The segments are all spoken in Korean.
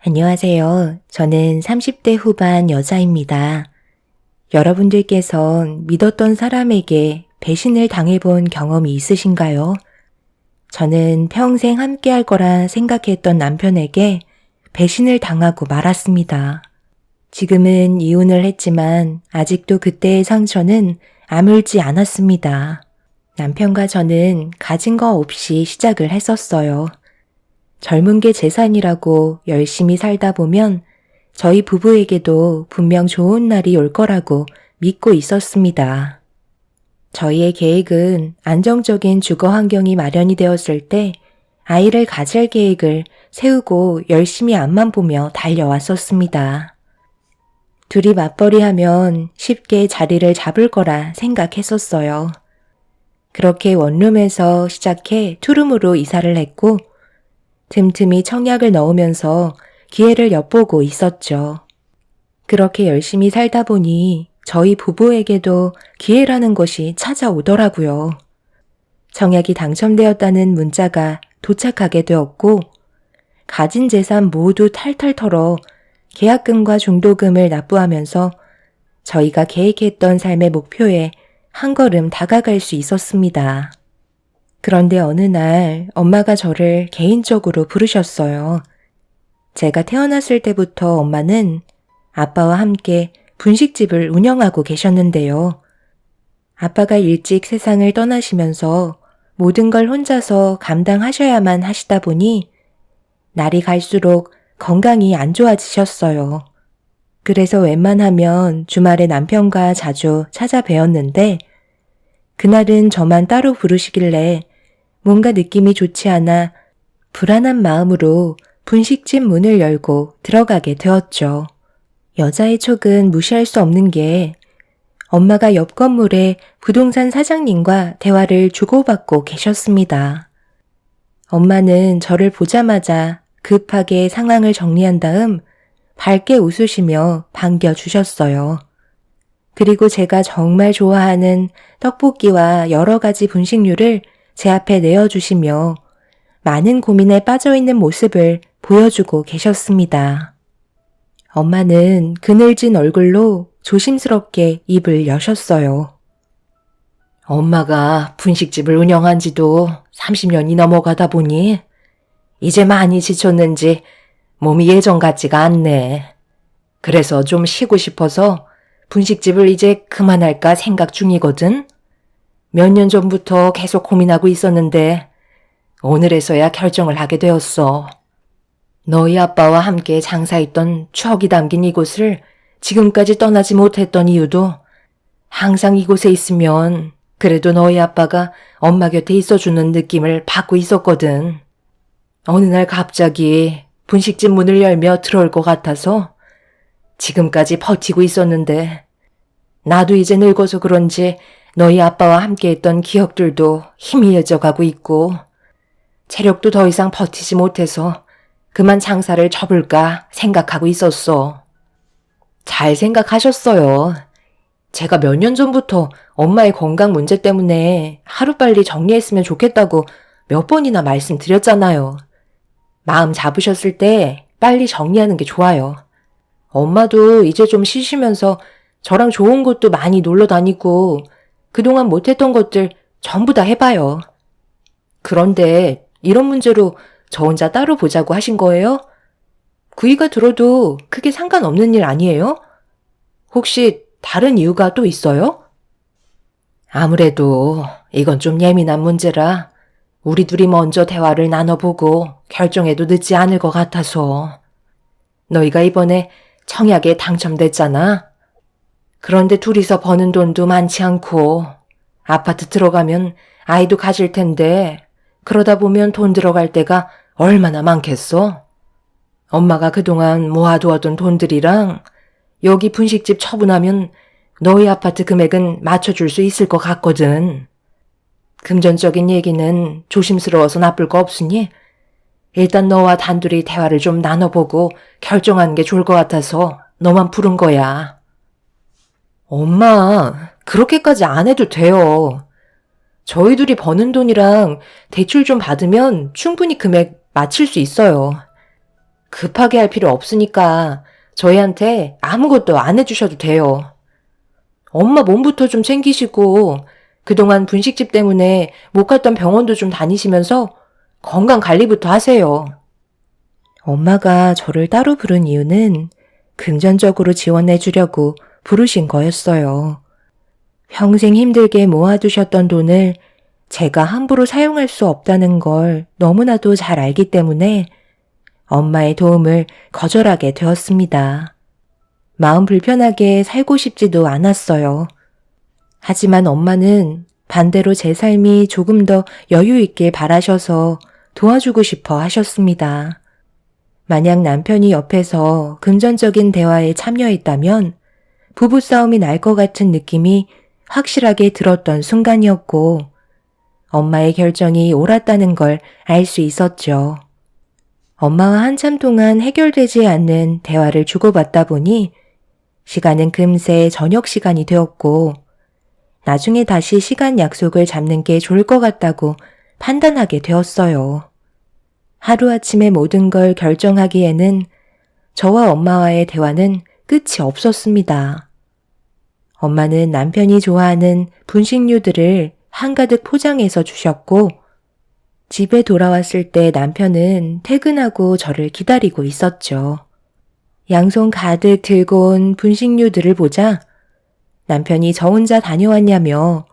안녕하세요. 저는 30대 후반 여자입니다. 여러분들께서 믿었던 사람에게 배신을 당해본 경험이 있으신가요? 저는 평생 함께할 거라 생각했던 남편에게 배신을 당하고 말았습니다. 지금은 이혼을 했지만 아직도 그때의 상처는 아물지 않았습니다. 남편과 저는 가진 거 없이 시작을 했었어요. 젊은 게 재산이라고 열심히 살다 보면 저희 부부에게도 분명 좋은 날이 올 거라고 믿고 있었습니다. 저희의 계획은 안정적인 주거 환경이 마련이 되었을 때 아이를 가질 계획을 세우고 열심히 앞만 보며 달려왔었습니다. 둘이 맞벌이하면 쉽게 자리를 잡을 거라 생각했었어요. 그렇게 원룸에서 시작해 투룸으로 이사를 했고 틈틈이 청약을 넣으면서 기회를 엿보고 있었죠. 그렇게 열심히 살다 보니 저희 부부에게도 기회라는 것이 찾아오더라고요. 청약이 당첨되었다는 문자가 도착하게 되었고 가진 재산 모두 탈탈 털어 계약금과 중도금을 납부하면서 저희가 계획했던 삶의 목표에 한 걸음 다가갈 수 있었습니다. 그런데 어느 날 엄마가 저를 개인적으로 부르셨어요. 제가 태어났을 때부터 엄마는 아빠와 함께 분식집을 운영하고 계셨는데요. 아빠가 일찍 세상을 떠나시면서 모든 걸 혼자서 감당하셔야만 하시다 보니 날이 갈수록 건강이 안 좋아지셨어요. 그래서 웬만하면 주말에 남편과 자주 찾아뵈었는데 그날은 저만 따로 부르시길래 뭔가 느낌이 좋지 않아 불안한 마음으로 분식집 문을 열고 들어가게 되었죠. 여자의 촉은 무시할 수 없는 게 엄마가 옆 건물의 부동산 사장님과 대화를 주고받고 계셨습니다. 엄마는 저를 보자마자 급하게 상황을 정리한 다음 밝게 웃으시며 반겨주셨어요. 그리고 제가 정말 좋아하는 떡볶이와 여러 가지 분식류를 제 앞에 내어주시며 많은 고민에 빠져있는 모습을 보여주고 계셨습니다. 엄마는 그늘진 얼굴로 조심스럽게 입을 여셨어요. 엄마가 분식집을 운영한 지도 30년이 넘어가다 보니 이제 많이 지쳤는지 몸이 예전 같지가 않네. 그래서 좀 쉬고 싶어서 분식집을 이제 그만할까 생각 중이거든. 몇 년 전부터 계속 고민하고 있었는데 오늘에서야 결정을 하게 되었어. 너희 아빠와 함께 장사했던 추억이 담긴 이곳을 지금까지 떠나지 못했던 이유도 항상 이곳에 있으면 그래도 너희 아빠가 엄마 곁에 있어주는 느낌을 받고 있었거든. 어느 날 갑자기 분식집 문을 열며 들어올 것 같아서 지금까지 버티고 있었는데 나도 이제 늙어서 그런지 너희 아빠와 함께했던 기억들도 희미해져 가고 있고 체력도 더 이상 버티지 못해서 그만 장사를 접을까 생각하고 있었어. 잘 생각하셨어요. 제가 몇 년 전부터 엄마의 건강 문제 때문에 하루빨리 정리했으면 좋겠다고 몇 번이나 말씀드렸잖아요. 마음 잡으셨을 때 빨리 정리하는 게 좋아요. 엄마도 이제 좀 쉬시면서 저랑 좋은 곳도 많이 놀러 다니고 그동안 못했던 것들 전부 다 해봐요. 그런데 이런 문제로 저 혼자 따로 보자고 하신 거예요? 구이가 들어도 크게 상관없는 일 아니에요? 혹시 다른 이유가 또 있어요? 아무래도 이건 좀 예민한 문제라 우리 둘이 먼저 대화를 나눠보고 결정해도 늦지 않을 것 같아서. 너희가 이번에 청약에 당첨됐잖아. 그런데 둘이서 버는 돈도 많지 않고 아파트 들어가면 아이도 가질 텐데 그러다 보면 돈 들어갈 때가 얼마나 많겠어? 엄마가 그동안 모아두었던 돈들이랑 여기 분식집 처분하면 너희 아파트 금액은 맞춰줄 수 있을 것 같거든. 금전적인 얘기는 조심스러워서 나쁠 거 없으니 일단 너와 단둘이 대화를 좀 나눠보고 결정하는 게 좋을 것 같아서 너만 부른 거야. 엄마, 그렇게까지 안 해도 돼요. 저희 둘이 버는 돈이랑 대출 좀 받으면 충분히 금액 맞출 수 있어요. 급하게 할 필요 없으니까 저희한테 아무것도 안 해주셔도 돼요. 엄마 몸부터 좀 챙기시고 그동안 분식집 때문에 못 갔던 병원도 좀 다니시면서 건강 관리부터 하세요. 엄마가 저를 따로 부른 이유는 금전적으로 지원해 주려고 부르신 거였어요. 평생 힘들게 모아두셨던 돈을 제가 함부로 사용할 수 없다는 걸 너무나도 잘 알기 때문에 엄마의 도움을 거절하게 되었습니다. 마음 불편하게 살고 싶지도 않았어요. 하지만 엄마는 반대로 제 삶이 조금 더 여유 있길 바라셔서 도와주고 싶어 하셨습니다. 만약 남편이 옆에서 금전적인 대화에 참여했다면 부부싸움이 날 것 같은 느낌이 확실하게 들었던 순간이었고 엄마의 결정이 옳았다는 걸 알 수 있었죠. 엄마와 한참 동안 해결되지 않는 대화를 주고받다 보니 시간은 금세 저녁 시간이 되었고 나중에 다시 시간 약속을 잡는 게 좋을 것 같다고 판단하게 되었어요. 하루아침에 모든 걸 결정하기에는 저와 엄마와의 대화는 끝이 없었습니다. 엄마는 남편이 좋아하는 분식류들을 한가득 포장해서 주셨고 집에 돌아왔을 때 남편은 퇴근하고 저를 기다리고 있었죠. 양손 가득 들고 온 분식류들을 보자 남편이 저 혼자 다녀왔냐며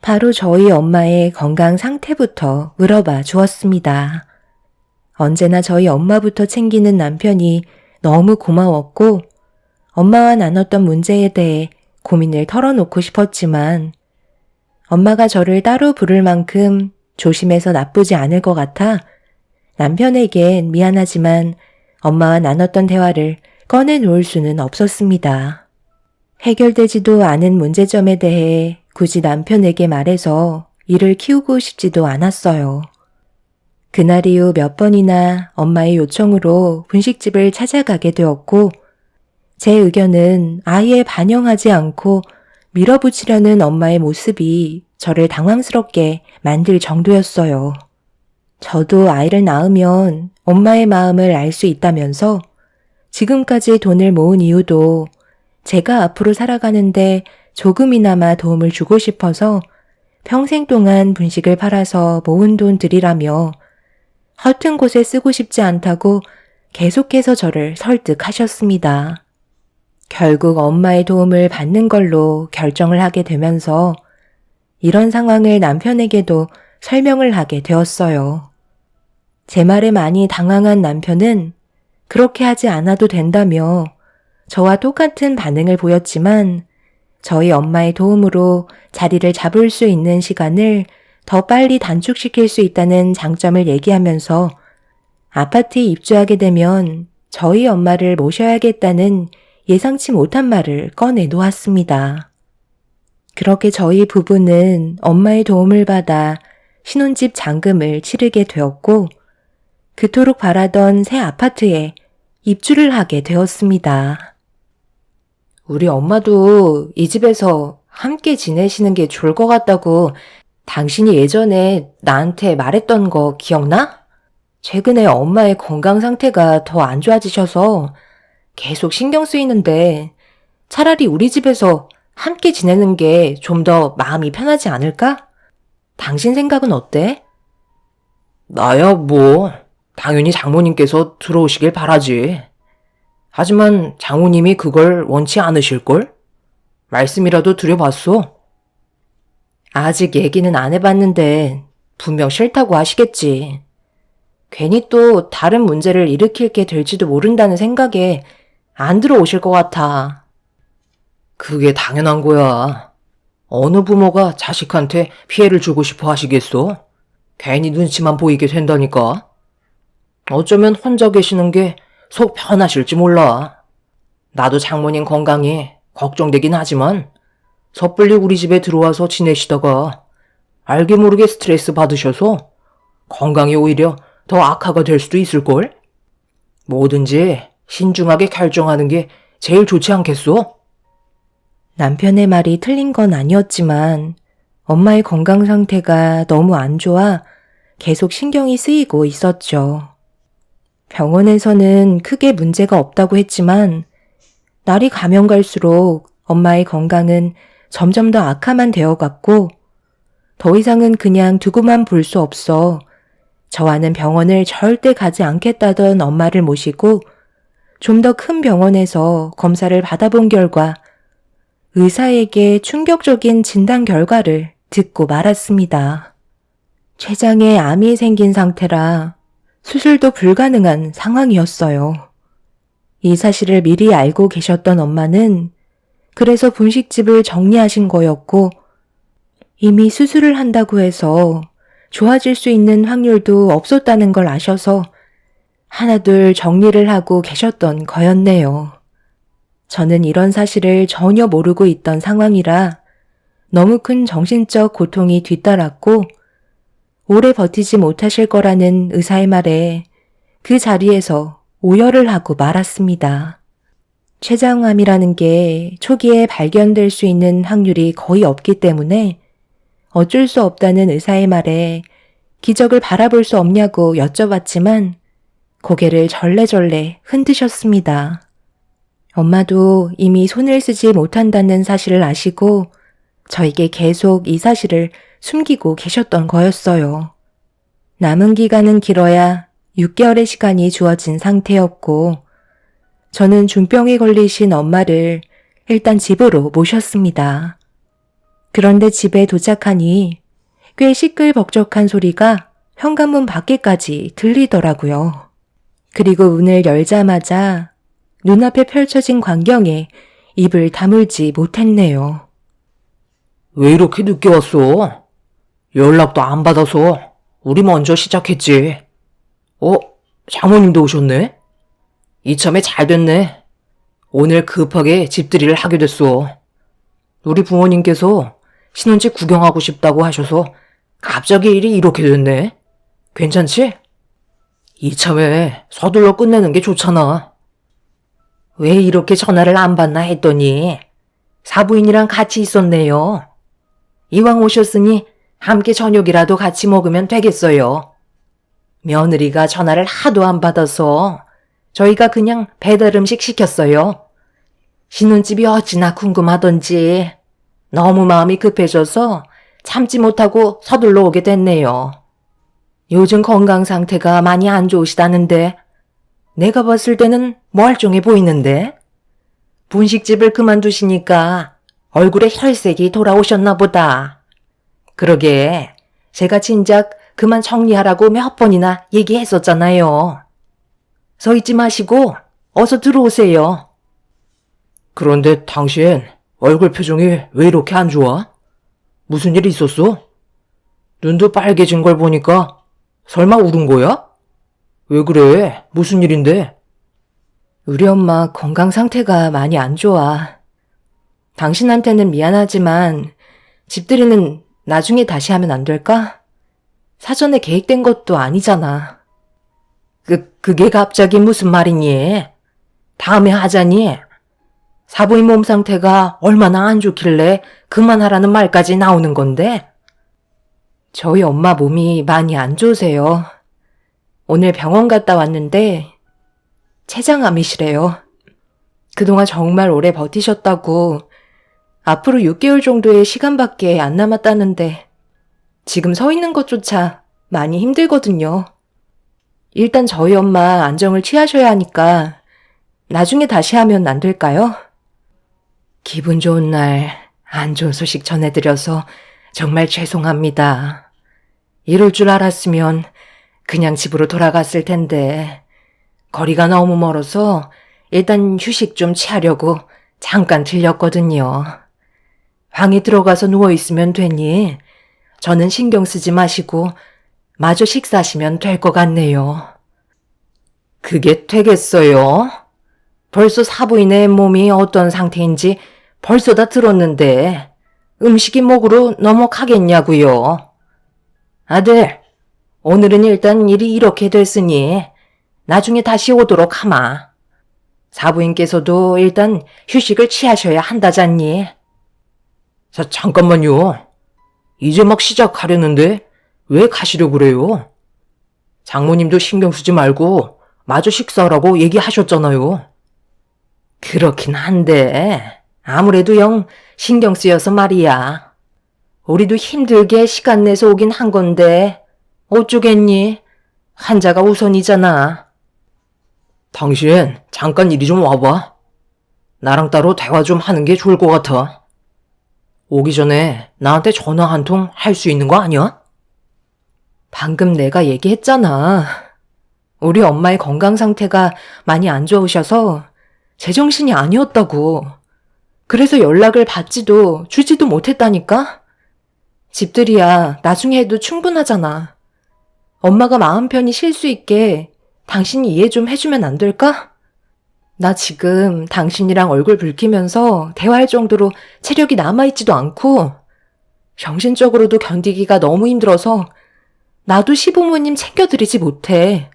바로 저희 엄마의 건강 상태부터 물어봐 주었습니다. 언제나 저희 엄마부터 챙기는 남편이 너무 고마웠고 엄마와 나눴던 문제에 대해 고민을 털어놓고 싶었지만 엄마가 저를 따로 부를 만큼 조심해서 나쁘지 않을 것 같아 남편에겐 미안하지만 엄마와 나눴던 대화를 꺼내놓을 수는 없었습니다. 해결되지도 않은 문제점에 대해 굳이 남편에게 말해서 일을 키우고 싶지도 않았어요. 그날 이후 몇 번이나 엄마의 요청으로 분식집을 찾아가게 되었고 제 의견은 아예 반영하지 않고 밀어붙이려는 엄마의 모습이 저를 당황스럽게 만들 정도였어요. 저도 아이를 낳으면 엄마의 마음을 알 수 있다면서 지금까지 돈을 모은 이유도 제가 앞으로 살아가는데 조금이나마 도움을 주고 싶어서 평생 동안 분식을 팔아서 모은 돈들이라며 허튼 곳에 쓰고 싶지 않다고 계속해서 저를 설득하셨습니다. 결국 엄마의 도움을 받는 걸로 결정을 하게 되면서 이런 상황을 남편에게도 설명을 하게 되었어요. 제 말에 많이 당황한 남편은 그렇게 하지 않아도 된다며 저와 똑같은 반응을 보였지만 저희 엄마의 도움으로 자리를 잡을 수 있는 시간을 더 빨리 단축시킬 수 있다는 장점을 얘기하면서 아파트에 입주하게 되면 저희 엄마를 모셔야겠다는 예상치 못한 말을 꺼내 놓았습니다. 그렇게 저희 부부는 엄마의 도움을 받아 신혼집 잔금을 치르게 되었고 그토록 바라던 새 아파트에 입주를 하게 되었습니다. 우리 엄마도 이 집에서 함께 지내시는 게 좋을 것 같다고 당신이 예전에 나한테 말했던 거 기억나? 최근에 엄마의 건강 상태가 더 안 좋아지셔서 계속 신경 쓰이는데 차라리 우리 집에서 함께 지내는 게 좀 더 마음이 편하지 않을까? 당신 생각은 어때? 나야 뭐 당연히 장모님께서 들어오시길 바라지. 하지만 장모님이 그걸 원치 않으실걸? 말씀이라도 드려봤어. 아직 얘기는 안 해봤는데 분명 싫다고 하시겠지. 괜히 또 다른 문제를 일으킬 게 될지도 모른다는 생각에 안 들어오실 것 같아. 그게 당연한 거야. 어느 부모가 자식한테 피해를 주고 싶어 하시겠어? 괜히 눈치만 보이게 된다니까. 어쩌면 혼자 계시는 게 속 편하실지 몰라. 나도 장모님 건강이 걱정되긴 하지만 섣불리 우리 집에 들어와서 지내시다가 알게 모르게 스트레스 받으셔서 건강이 오히려 더 악화가 될 수도 있을걸? 뭐든지 신중하게 결정하는 게 제일 좋지 않겠소? 남편의 말이 틀린 건 아니었지만 엄마의 건강 상태가 너무 안 좋아 계속 신경이 쓰이고 있었죠. 병원에서는 크게 문제가 없다고 했지만 날이 가면 갈수록 엄마의 건강은 점점 더 악화만 되어갔고 더 이상은 그냥 두고만 볼 수 없어 저와는 병원을 절대 가지 않겠다던 엄마를 모시고 좀 더 큰 병원에서 검사를 받아본 결과 의사에게 충격적인 진단 결과를 듣고 말았습니다. 췌장에 암이 생긴 상태라 수술도 불가능한 상황이었어요. 이 사실을 미리 알고 계셨던 엄마는 그래서 분식집을 정리하신 거였고 이미 수술을 한다고 해서 좋아질 수 있는 확률도 없었다는 걸 아셔서 하나둘 정리를 하고 계셨던 거였네요. 저는 이런 사실을 전혀 모르고 있던 상황이라 너무 큰 정신적 고통이 뒤따랐고 오래 버티지 못하실 거라는 의사의 말에 그 자리에서 오열을 하고 말았습니다. 췌장암이라는 게 초기에 발견될 수 있는 확률이 거의 없기 때문에 어쩔 수 없다는 의사의 말에 기적을 바라볼 수 없냐고 여쭤봤지만 고개를 절레절레 흔드셨습니다. 엄마도 이미 손을 쓰지 못한다는 사실을 아시고 저에게 계속 이 사실을 숨기고 계셨던 거였어요. 남은 기간은 길어야 6개월의 시간이 주어진 상태였고 저는 중병에 걸리신 엄마를 일단 집으로 모셨습니다. 그런데 집에 도착하니 꽤 시끌벅적한 소리가 현관문 밖에까지 들리더라고요. 그리고 문을 열자마자 눈앞에 펼쳐진 광경에 입을 다물지 못했네요. 왜 이렇게 늦게 왔어? 연락도 안 받아서 우리 먼저 시작했지. 장모님도 오셨네? 이참에 잘 됐네. 오늘 급하게 집들이를 하게 됐어. 우리 부모님께서 신혼집 구경하고 싶다고 하셔서 갑자기 일이 이렇게 됐네. 괜찮지? 이참에 서둘러 끝내는 게 좋잖아. 왜 이렇게 전화를 안 받나 했더니 사부인이랑 같이 있었네요. 이왕 오셨으니 함께 저녁이라도 같이 먹으면 되겠어요. 며느리가 전화를 하도 안 받아서 저희가 그냥 배달 음식 시켰어요. 신혼집이 어찌나 궁금하던지 너무 마음이 급해져서 참지 못하고 서둘러 오게 됐네요. 요즘 건강 상태가 많이 안 좋으시다는데 내가 봤을 때는 멀쩡해 보이는데 분식집을 그만두시니까 얼굴에 혈색이 돌아오셨나 보다. 그러게 제가 진작 그만 정리하라고 몇 번이나 얘기했었잖아요. 서 있지 마시고 어서 들어오세요. 그런데 당신 얼굴 표정이 왜 이렇게 안 좋아? 무슨 일 있었어? 눈도 빨개진 걸 보니까 설마 울은 거야? 왜 그래? 무슨 일인데? 우리 엄마 건강 상태가 많이 안 좋아. 당신한테는 미안하지만 집들이는 나중에 다시 하면 안 될까? 사전에 계획된 것도 아니잖아. 그게 갑자기 무슨 말이니? 다음에 하자니? 사부인 몸 상태가 얼마나 안 좋길래 그만하라는 말까지 나오는 건데? 저희 엄마 몸이 많이 안 좋으세요. 오늘 병원 갔다 왔는데 췌장암이시래요. 그동안 정말 오래 버티셨다고 앞으로 6개월 정도의 시간밖에 안 남았다는데 지금 서 있는 것조차 많이 힘들거든요. 일단 저희 엄마 안정을 취하셔야 하니까 나중에 다시 하면 안 될까요? 기분 좋은 날 안 좋은 소식 전해드려서 정말 죄송합니다. 이럴 줄 알았으면 그냥 집으로 돌아갔을 텐데 거리가 너무 멀어서 일단 휴식 좀 취하려고 잠깐 들렸거든요. 방에 들어가서 누워있으면 되니 저는 신경 쓰지 마시고 마저 식사하시면 될 것 같네요. 그게 되겠어요? 벌써 사부인의 몸이 어떤 상태인지 벌써 다 들었는데 음식이 목으로 넘어가겠냐고요. 아들, 오늘은 일단 일이 이렇게 됐으니 나중에 다시 오도록 하마. 사부인께서도 일단 휴식을 취하셔야 한다잖니. 잠깐만요. 이제 막 시작하려는데 왜 가시려고 그래요? 장모님도 신경 쓰지 말고 마저 식사하라고 얘기하셨잖아요. 그렇긴 한데 아무래도 영 신경 쓰여서 말이야. 우리도 힘들게 시간 내서 오긴 한 건데 어쩌겠니? 환자가 우선이잖아. 당신 잠깐 이리 좀 와봐. 나랑 따로 대화 좀 하는 게 좋을 것 같아. 오기 전에 나한테 전화 한 통 할 수 있는 거 아니야? 방금 내가 얘기했잖아. 우리 엄마의 건강 상태가 많이 안 좋으셔서 제정신이 아니었다고. 그래서 연락을 받지도 주지도 못했다니까? 집들이야 나중에 해도 충분하잖아. 엄마가 마음 편히 쉴 수 있게 당신이 이해 좀 해주면 안 될까? 나 지금 당신이랑 얼굴 붉히면서 대화할 정도로 체력이 남아있지도 않고 정신적으로도 견디기가 너무 힘들어서 나도 시부모님 챙겨드리지 못해.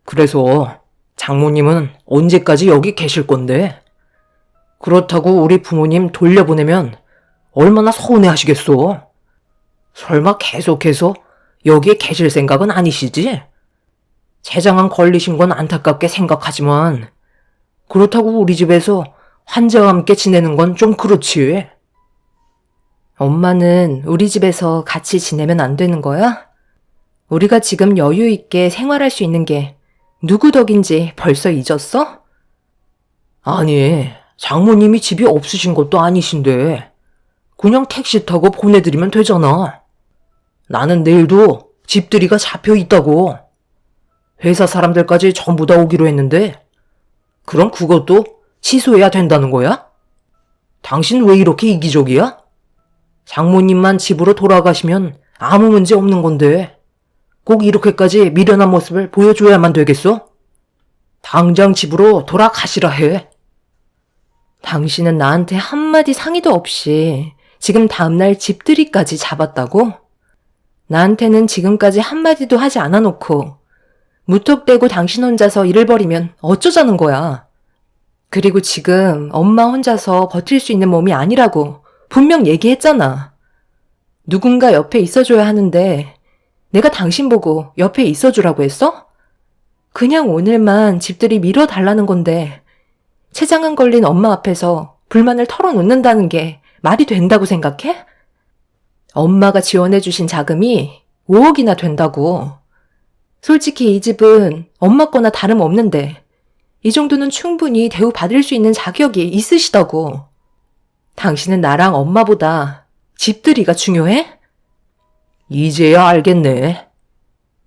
그래서 장모님은 언제까지 여기 계실 건데? 그렇다고 우리 부모님 돌려보내면 얼마나 서운해하시겠어? 설마 계속해서 여기에 계실 생각은 아니시지? 췌장암 걸리신 건 안타깝게 생각하지만 그렇다고 우리 집에서 환자와 함께 지내는 건 좀 그렇지. 엄마는 우리 집에서 같이 지내면 안 되는 거야? 우리가 지금 여유 있게 생활할 수 있는 게 누구 덕인지 벌써 잊었어? 아니, 장모님이 집이 없으신 것도 아니신데 그냥 택시 타고 보내드리면 되잖아. 나는 내일도 집들이가 잡혀 있다고. 회사 사람들까지 전부 다 오기로 했는데 그럼 그것도 취소해야 된다는 거야? 당신 왜 이렇게 이기적이야? 장모님만 집으로 돌아가시면 아무 문제 없는 건데 꼭 이렇게까지 미련한 모습을 보여줘야만 되겠어? 당장 집으로 돌아가시라 해. 당신은 나한테 한마디 상의도 없이 지금 다음날 집들이까지 잡았다고? 나한테는 지금까지 한마디도 하지 않아놓고 무턱대고 당신 혼자서 일을 벌이면 어쩌자는 거야. 그리고 지금 엄마 혼자서 버틸 수 있는 몸이 아니라고 분명 얘기했잖아. 누군가 옆에 있어줘야 하는데 내가 당신 보고 옆에 있어주라고 했어? 그냥 오늘만 집들이 미뤄달라는 건데 췌장암 걸린 엄마 앞에서 불만을 털어놓는다는 게 말이 된다고 생각해? 엄마가 지원해주신 자금이 5억이나 된다고. 솔직히 이 집은 엄마 거나 다름없는데 이 정도는 충분히 대우받을 수 있는 자격이 있으시다고. 당신은 나랑 엄마보다 집들이가 중요해? 이제야 알겠네.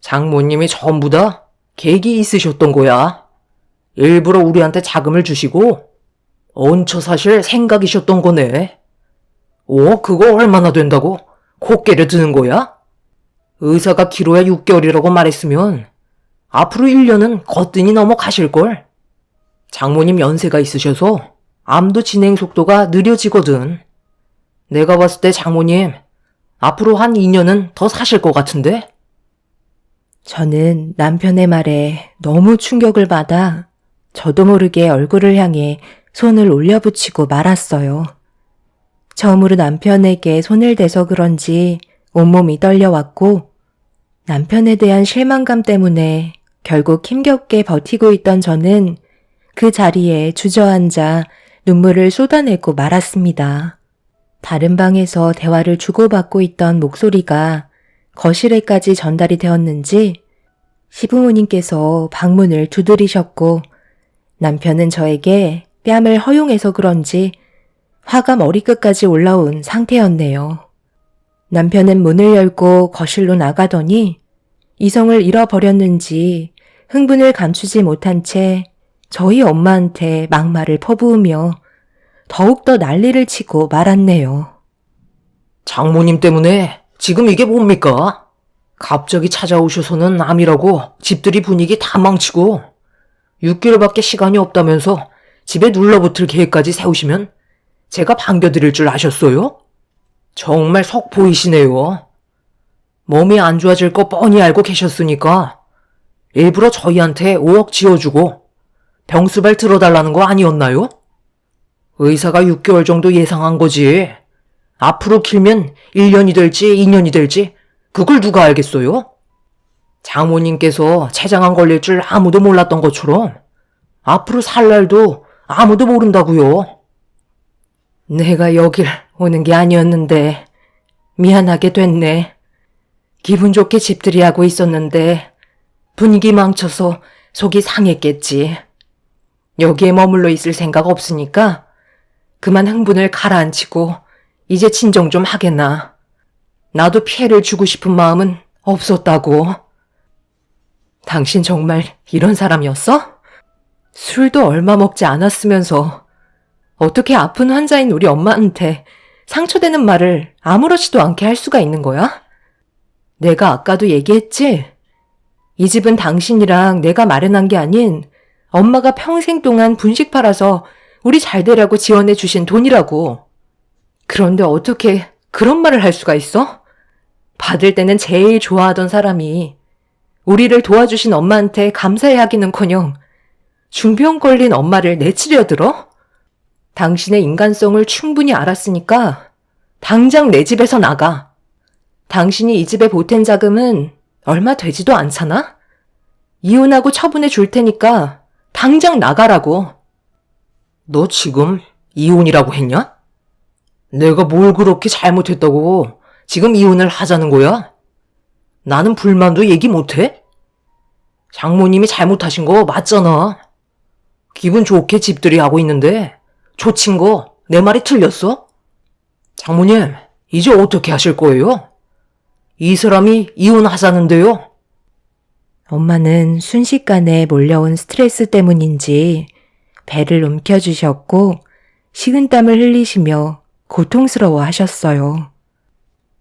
장모님이 전부 다 계획이 있으셨던 거야. 일부러 우리한테 자금을 주시고 얹혀 사실 생각이셨던 거네. 그거 얼마나 된다고 코끼를 드는 거야? 의사가 길어야 6개월이라고 말했으면 앞으로 1년은 거뜬히 넘어가실걸. 장모님 연세가 있으셔서 암도 진행 속도가 느려지거든. 내가 봤을 때 장모님 앞으로 한 2년은 더 사실 것 같은데? 저는 남편의 말에 너무 충격을 받아 저도 모르게 얼굴을 향해 손을 올려붙이고 말았어요. 처음으로 남편에게 손을 대서 그런지 온몸이 떨려왔고 남편에 대한 실망감 때문에 결국 힘겹게 버티고 있던 저는 그 자리에 주저앉아 눈물을 쏟아내고 말았습니다. 다른 방에서 대화를 주고받고 있던 목소리가 거실에까지 전달이 되었는지 시부모님께서 방문을 두드리셨고 남편은 저에게 뺨을 허용해서 그런지 화가 머리끝까지 올라온 상태였네요. 남편은 문을 열고 거실로 나가더니 이성을 잃어버렸는지 흥분을 감추지 못한 채 저희 엄마한테 막말을 퍼부으며 더욱더 난리를 치고 말았네요. 장모님 때문에 지금 이게 뭡니까? 갑자기 찾아오셔서는 암이라고 집들이 분위기 다 망치고 6개월밖에 시간이 없다면서 집에 눌러붙을 계획까지 세우시면 제가 반겨드릴 줄 아셨어요? 정말 속 보이시네요. 몸이 안 좋아질 거 뻔히 알고 계셨으니까 일부러 저희한테 5억 지어주고 병수발 들어달라는 거 아니었나요? 의사가 6개월 정도 예상한 거지. 앞으로 길면 1년이 될지 2년이 될지 그걸 누가 알겠어요? 장모님께서 췌장암 걸릴 줄 아무도 몰랐던 것처럼 앞으로 살 날도 아무도 모른다고요. 내가 여길 오는 게 아니었는데 미안하게 됐네. 기분 좋게 집들이 하고 있었는데 분위기 망쳐서 속이 상했겠지. 여기에 머물러 있을 생각 없으니까 그만 흥분을 가라앉히고 이제 진정 좀 하겠나. 나도 피해를 주고 싶은 마음은 없었다고. 당신 정말 이런 사람이었어? 술도 얼마 먹지 않았으면서 어떻게 아픈 환자인 우리 엄마한테 상처되는 말을 아무렇지도 않게 할 수가 있는 거야? 내가 아까도 얘기했지? 이 집은 당신이랑 내가 마련한 게 아닌 엄마가 평생 동안 분식 팔아서 우리 잘 되라고 지원해 주신 돈이라고. 그런데 어떻게 그런 말을 할 수가 있어? 받을 때는 제일 좋아하던 사람이 우리를 도와주신 엄마한테 감사해 하기는커녕 중병 걸린 엄마를 내치려 들어? 당신의 인간성을 충분히 알았으니까 당장 내 집에서 나가. 당신이 이 집에 보탠 자금은 얼마 되지도 않잖아? 이혼하고 처분해 줄 테니까 당장 나가라고. 너 지금 이혼이라고 했냐? 내가 뭘 그렇게 잘못했다고 지금 이혼을 하자는 거야? 나는 불만도 얘기 못해? 장모님이 잘못하신 거 맞잖아. 기분 좋게 집들이 하고 있는데 조친 거 내 말이 틀렸어? 장모님, 이제 어떻게 하실 거예요? 이 사람이 이혼하자는데요. 엄마는 순식간에 몰려온 스트레스 때문인지 배를 움켜쥐셨고 식은땀을 흘리시며 고통스러워 하셨어요.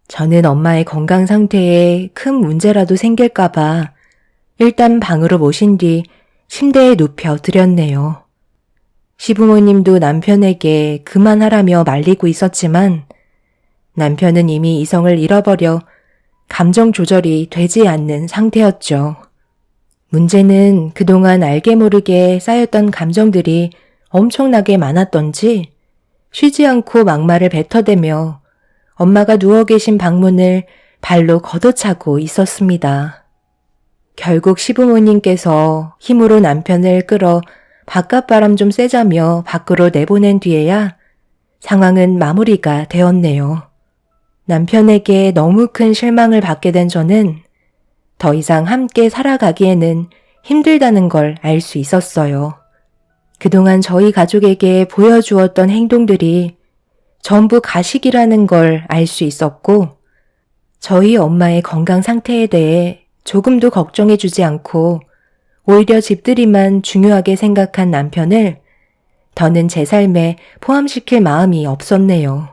저는 엄마의 건강 상태에 큰 문제라도 생길까봐 일단 방으로 모신 뒤 침대에 눕혀 드렸네요. 시부모님도 남편에게 그만하라며 말리고 있었지만 남편은 이미 이성을 잃어버려 감정 조절이 되지 않는 상태였죠. 문제는 그동안 알게 모르게 쌓였던 감정들이 엄청나게 많았던지 쉬지 않고 막말을 뱉어대며 엄마가 누워 계신 방문을 발로 걷어차고 있었습니다. 결국 시부모님께서 힘으로 남편을 끌어 바깥바람 좀 쐬자며 밖으로 내보낸 뒤에야 상황은 마무리가 되었네요. 남편에게 너무 큰 실망을 받게 된 저는 더 이상 함께 살아가기에는 힘들다는 걸 알 수 있었어요. 그동안 저희 가족에게 보여주었던 행동들이 전부 가식이라는 걸 알 수 있었고 저희 엄마의 건강 상태에 대해 조금도 걱정해주지 않고 오히려 집들이만 중요하게 생각한 남편을 더는 제 삶에 포함시킬 마음이 없었네요.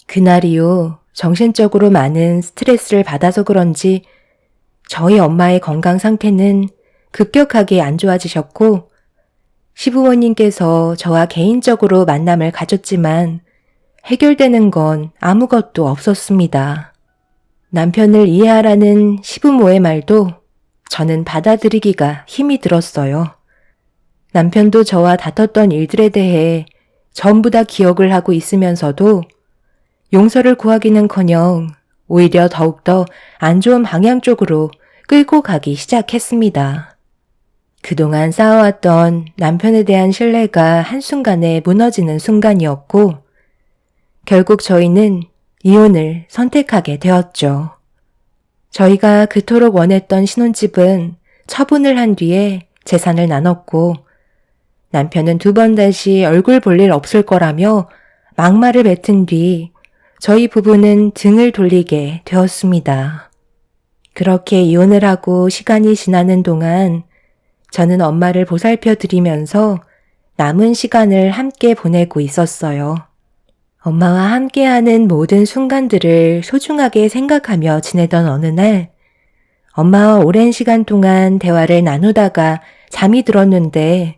그날 이후 정신적으로 많은 스트레스를 받아서 그런지 저희 엄마의 건강 상태는 급격하게 안 좋아지셨고 시부모님께서 저와 개인적으로 만남을 가졌지만 해결되는 건 아무것도 없었습니다. 남편을 이해하라는 시부모의 말도 저는 받아들이기가 힘이 들었어요. 남편도 저와 다퉜던 일들에 대해 전부 다 기억을 하고 있으면서도 용서를 구하기는커녕 오히려 더욱더 안 좋은 방향 쪽으로 끌고 가기 시작했습니다. 그동안 쌓아왔던 남편에 대한 신뢰가 한순간에 무너지는 순간이었고 결국 저희는 이혼을 선택하게 되었죠. 저희가 그토록 원했던 신혼집은 처분을 한 뒤에 재산을 나눴고 남편은 2번 다시 얼굴 볼 일 없을 거라며 막말을 뱉은 뒤 저희 부부는 등을 돌리게 되었습니다. 그렇게 이혼을 하고 시간이 지나는 동안 저는 엄마를 보살펴 드리면서 남은 시간을 함께 보내고 있었어요. 엄마와 함께하는 모든 순간들을 소중하게 생각하며 지내던 어느 날 엄마와 오랜 시간 동안 대화를 나누다가 잠이 들었는데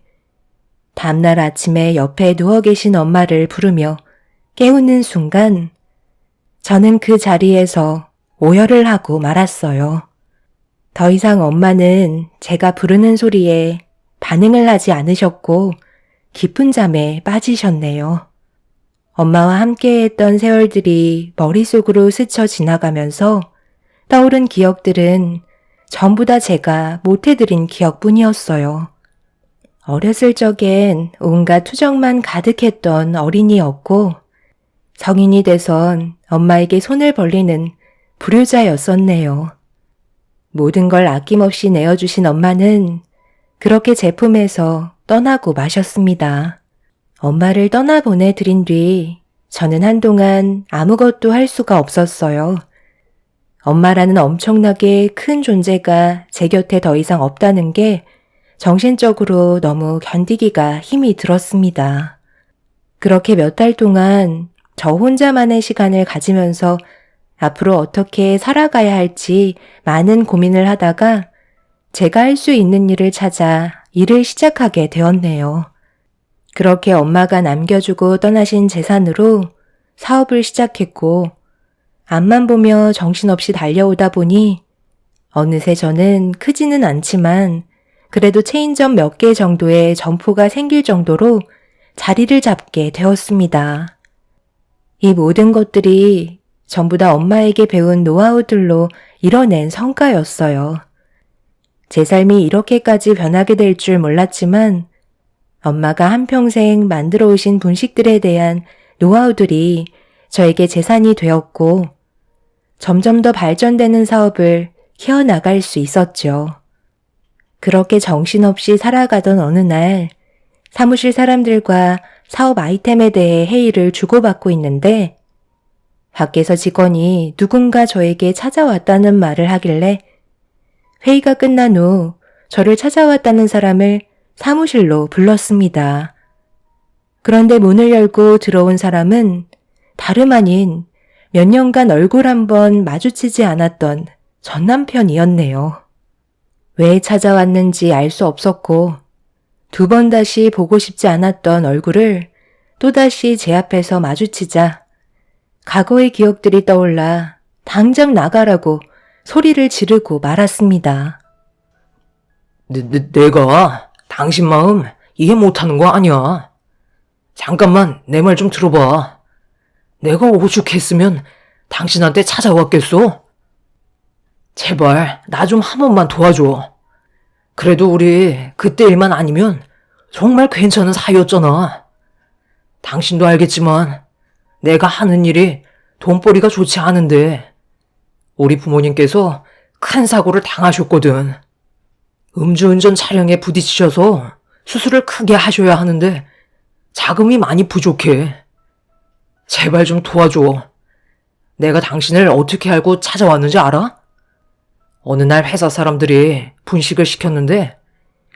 다음날 아침에 옆에 누워 계신 엄마를 부르며 깨우는 순간 저는 그 자리에서 오열을 하고 말았어요. 더 이상 엄마는 제가 부르는 소리에 반응을 하지 않으셨고 깊은 잠에 빠지셨네요. 엄마와 함께했던 세월들이 머릿속으로 스쳐 지나가면서 떠오른 기억들은 전부 다 제가 못해드린 기억뿐이었어요. 어렸을 적엔 온갖 투정만 가득했던 어린이였고 성인이 돼선 엄마에게 손을 벌리는 불효자였었네요. 모든 걸 아낌없이 내어주신 엄마는 그렇게 제 품에서 떠나고 마셨습니다. 엄마를 떠나보내드린 뒤 저는 한동안 아무것도 할 수가 없었어요. 엄마라는 엄청나게 큰 존재가 제 곁에 더 이상 없다는 게 정신적으로 너무 견디기가 힘이 들었습니다. 그렇게 몇 달 동안 저 혼자만의 시간을 가지면서 앞으로 어떻게 살아가야 할지 많은 고민을 하다가 제가 할 수 있는 일을 찾아 일을 시작하게 되었네요. 그렇게 엄마가 남겨주고 떠나신 재산으로 사업을 시작했고 앞만 보며 정신없이 달려오다 보니 어느새 저는 크지는 않지만 그래도 체인점 몇 개 정도의 점포가 생길 정도로 자리를 잡게 되었습니다. 이 모든 것들이 전부 다 엄마에게 배운 노하우들로 이뤄낸 성과였어요. 제 삶이 이렇게까지 변하게 될 줄 몰랐지만 엄마가 한평생 만들어 오신 분식들에 대한 노하우들이 저에게 재산이 되었고 점점 더 발전되는 사업을 키워나갈 수 있었죠. 그렇게 정신없이 살아가던 어느 날 사무실 사람들과 사업 아이템에 대해 회의를 주고받고 있는데 밖에서 직원이 누군가 저에게 찾아왔다는 말을 하길래 회의가 끝난 후 저를 찾아왔다는 사람을 사무실로 불렀습니다. 그런데 문을 열고 들어온 사람은 다름 아닌 몇 년간 얼굴 한번 마주치지 않았던 전 남편이었네요. 왜 찾아왔는지 알 수 없었고 두 번 다시 보고 싶지 않았던 얼굴을 또다시 제 앞에서 마주치자 과거의 기억들이 떠올라 당장 나가라고 소리를 지르고 말았습니다. 내가 당신 마음 이해 못하는 거 아니야. 잠깐만 내 말 좀 들어봐. 내가 오죽했으면 당신한테 찾아왔겠어? 제발 나 좀 한 번만 도와줘. 그래도 우리 그때 일만 아니면 정말 괜찮은 사이였잖아. 당신도 알겠지만 내가 하는 일이 돈벌이가 좋지 않은데 우리 부모님께서 큰 사고를 당하셨거든. 음주운전 차량에 부딪히셔서 수술을 크게 하셔야 하는데 자금이 많이 부족해. 제발 좀 도와줘. 내가 당신을 어떻게 알고 찾아왔는지 알아? 어느 날 회사 사람들이 분식을 시켰는데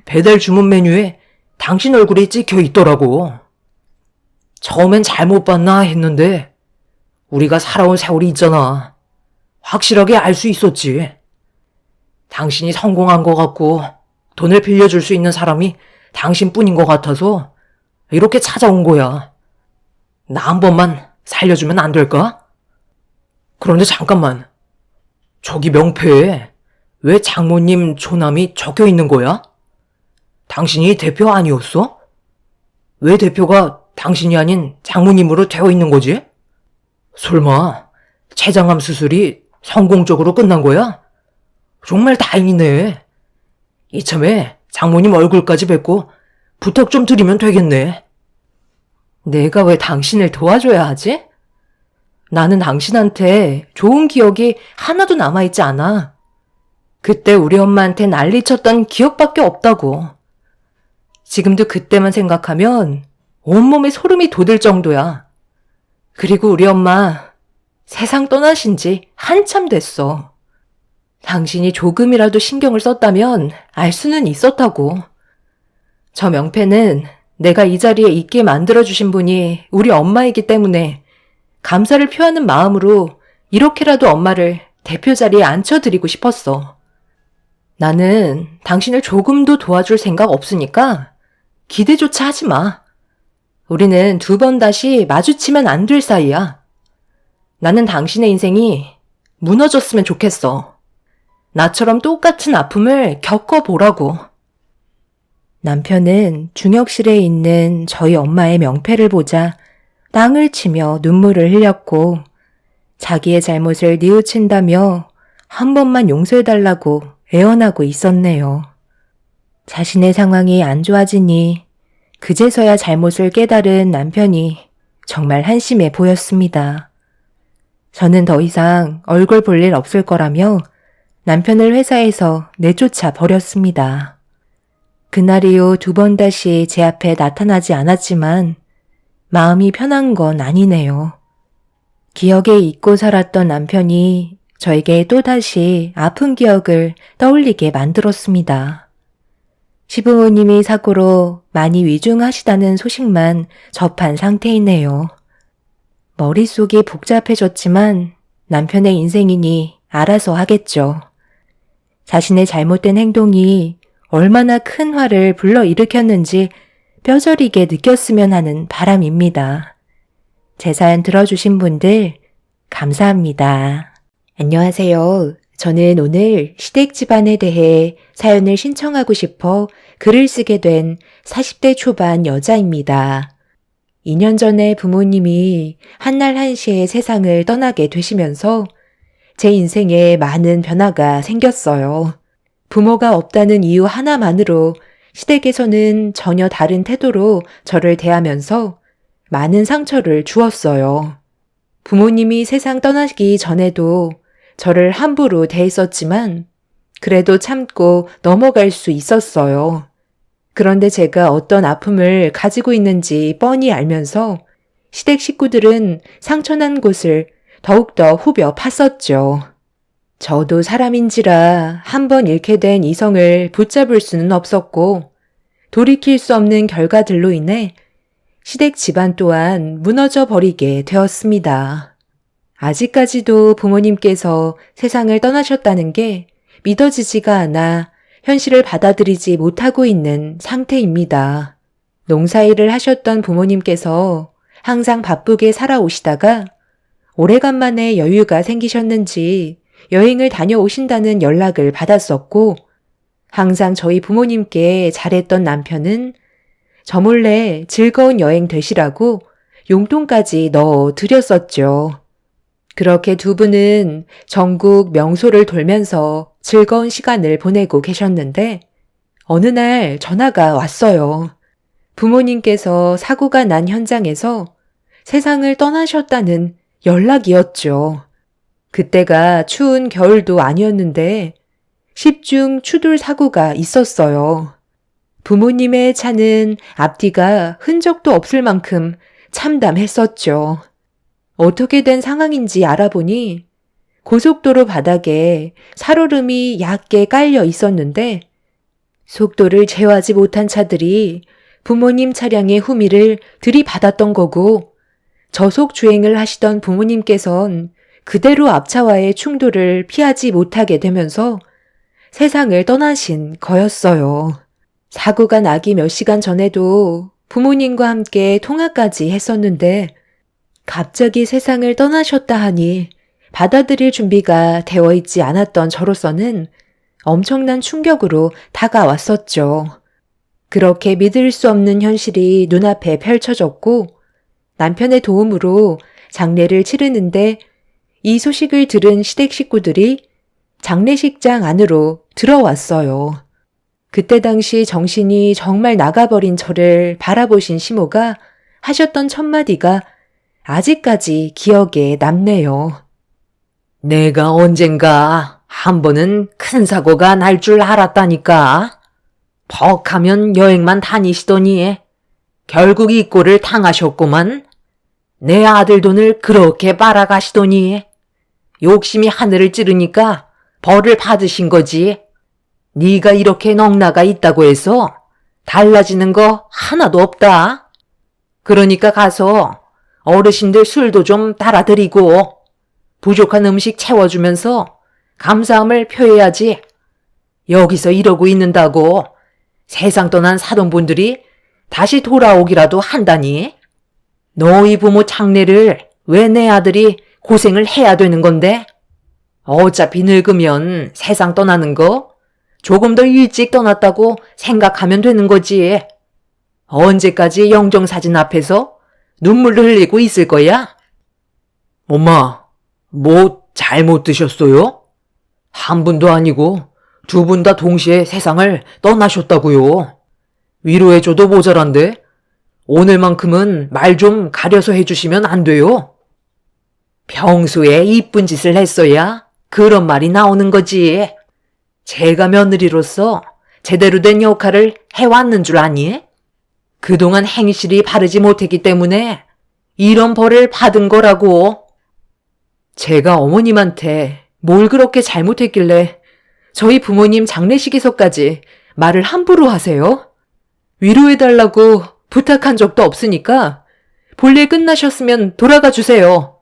배달 주문 메뉴에 당신 얼굴이 찍혀 있더라고. 처음엔 잘못 봤나 했는데 우리가 살아온 세월이 있잖아. 확실하게 알 수 있었지. 당신이 성공한 것 같고 돈을 빌려줄 수 있는 사람이 당신뿐인 것 같아서 이렇게 찾아온 거야. 나 한 번만 살려주면 안 될까? 그런데 잠깐만. 저기 명패에 왜 장모님 조남이 적혀 있는 거야? 당신이 대표 아니었어? 왜 대표가 당신이 아닌 장모님으로 되어 있는 거지? 설마 췌장암 수술이 성공적으로 끝난 거야? 정말 다행이네. 이참에 장모님 얼굴까지 뵙고 부탁 좀 드리면 되겠네. 내가 왜 당신을 도와줘야 하지? 나는 당신한테 좋은 기억이 하나도 남아있지 않아. 그때 우리 엄마한테 난리쳤던 기억밖에 없다고. 지금도 그때만 생각하면 온몸에 소름이 돋을 정도야. 그리고 우리 엄마 세상 떠나신 지 한참 됐어. 당신이 조금이라도 신경을 썼다면 알 수는 있었다고. 저 명패는 내가 이 자리에 있게 만들어주신 분이 우리 엄마이기 때문에 감사를 표하는 마음으로 이렇게라도 엄마를 대표 자리에 앉혀드리고 싶었어. 나는 당신을 조금도 도와줄 생각 없으니까 기대조차 하지 마. 우리는 두 번 다시 마주치면 안 될 사이야. 나는 당신의 인생이 무너졌으면 좋겠어. 나처럼 똑같은 아픔을 겪어보라고. 남편은 중역실에 있는 저희 엄마의 명패를 보자 땅을 치며 눈물을 흘렸고 자기의 잘못을 뉘우친다며 한 번만 용서해달라고 애원하고 있었네요. 자신의 상황이 안 좋아지니 그제서야 잘못을 깨달은 남편이 정말 한심해 보였습니다. 저는 더 이상 얼굴 볼 일 없을 거라며 남편을 회사에서 내쫓아 버렸습니다. 그날 이후 2번 다시 제 앞에 나타나지 않았지만 마음이 편한 건 아니네요. 기억에 잊고 살았던 남편이 저에게 또다시 아픈 기억을 떠올리게 만들었습니다. 시부모님이 사고로 많이 위중하시다는 소식만 접한 상태이네요. 머릿속이 복잡해졌지만 남편의 인생이니 알아서 하겠죠. 자신의 잘못된 행동이 얼마나 큰 화를 불러일으켰는지 뼈저리게 느꼈으면 하는 바람입니다. 제 사연 들어주신 분들 감사합니다. 안녕하세요. 저는 오늘 시댁 집안에 대해 사연을 신청하고 싶어 글을 쓰게 된 40대 초반 여자입니다. 2년 전에 부모님이 한날 한시에 세상을 떠나게 되시면서 제 인생에 많은 변화가 생겼어요. 부모가 없다는 이유 하나만으로 시댁에서는 전혀 다른 태도로 저를 대하면서 많은 상처를 주었어요. 부모님이 세상 떠나기 전에도 저를 함부로 대했었지만 그래도 참고 넘어갈 수 있었어요. 그런데 제가 어떤 아픔을 가지고 있는지 뻔히 알면서 시댁 식구들은 상처난 곳을 더욱더 후벼 팠었죠. 저도 사람인지라 한번 잃게 된 이성을 붙잡을 수는 없었고 돌이킬 수 없는 결과들로 인해 시댁 집안 또한 무너져 버리게 되었습니다. 아직까지도 부모님께서 세상을 떠나셨다는 게 믿어지지가 않아 현실을 받아들이지 못하고 있는 상태입니다. 농사일을 하셨던 부모님께서 항상 바쁘게 살아오시다가 오래간만에 여유가 생기셨는지 여행을 다녀오신다는 연락을 받았었고 항상 저희 부모님께 잘했던 남편은 저 몰래 즐거운 여행 되시라고 용돈까지 넣어 드렸었죠. 그렇게 두 분은 전국 명소를 돌면서 즐거운 시간을 보내고 계셨는데 어느 날 전화가 왔어요. 부모님께서 사고가 난 현장에서 세상을 떠나셨다는 연락이었죠. 그때가 추운 겨울도 아니었는데 10중 추돌 사고가 있었어요. 부모님의 차는 앞뒤가 흔적도 없을 만큼 참담했었죠. 어떻게 된 상황인지 알아보니 고속도로 바닥에 살얼음이 얕게 깔려 있었는데 속도를 제어하지 못한 차들이 부모님 차량의 후미를 들이받았던 거고 저속 주행을 하시던 부모님께선 그대로 앞차와의 충돌을 피하지 못하게 되면서 세상을 떠나신 거였어요. 사고가 나기 몇 시간 전에도 부모님과 함께 통화까지 했었는데 갑자기 세상을 떠나셨다 하니 받아들일 준비가 되어 있지 않았던 저로서는 엄청난 충격으로 다가왔었죠. 그렇게 믿을 수 없는 현실이 눈앞에 펼쳐졌고 남편의 도움으로 장례를 치르는데 이 소식을 들은 시댁 식구들이 장례식장 안으로 들어왔어요. 그때 당시 정신이 정말 나가버린 저를 바라보신 시모가 하셨던 첫마디가 아직까지 기억에 남네요. 내가 언젠가 한 번은 큰 사고가 날 줄 알았다니까. 퍽하면 여행만 다니시더니 결국 이 꼴을 당하셨구만. 내 아들 돈을 그렇게 빨아가시더니 욕심이 하늘을 찌르니까 벌을 받으신 거지. 네가 이렇게 넉나가 있다고 해서 달라지는 거 하나도 없다. 그러니까 가서 어르신들 술도 좀 따라드리고 부족한 음식 채워주면서 감사함을 표해야지. 여기서 이러고 있는다고 세상 떠난 사돈분들이 다시 돌아오기라도 한다니. 너희 부모 장례를 왜 내 아들이 고생을 해야 되는 건데? 어차피 늙으면 세상 떠나는 거 조금 더 일찍 떠났다고 생각하면 되는 거지. 언제까지 영정사진 앞에서 눈물을 흘리고 있을 거야? 엄마, 뭐 잘못 드셨어요? 한 분도 아니고 두 분 다 동시에 세상을 떠나셨다고요. 위로해줘도 모자란데 오늘만큼은 말 좀 가려서 해주시면 안 돼요? 평소에 이쁜 짓을 했어야 그런 말이 나오는 거지. 제가 며느리로서 제대로 된 역할을 해왔는 줄 아니? 그동안 행실이 바르지 못했기 때문에 이런 벌을 받은 거라고. 제가 어머님한테 뭘 그렇게 잘못했길래 저희 부모님 장례식에서까지 말을 함부로 하세요? 위로해달라고 부탁한 적도 없으니까 볼일 끝나셨으면 돌아가 주세요.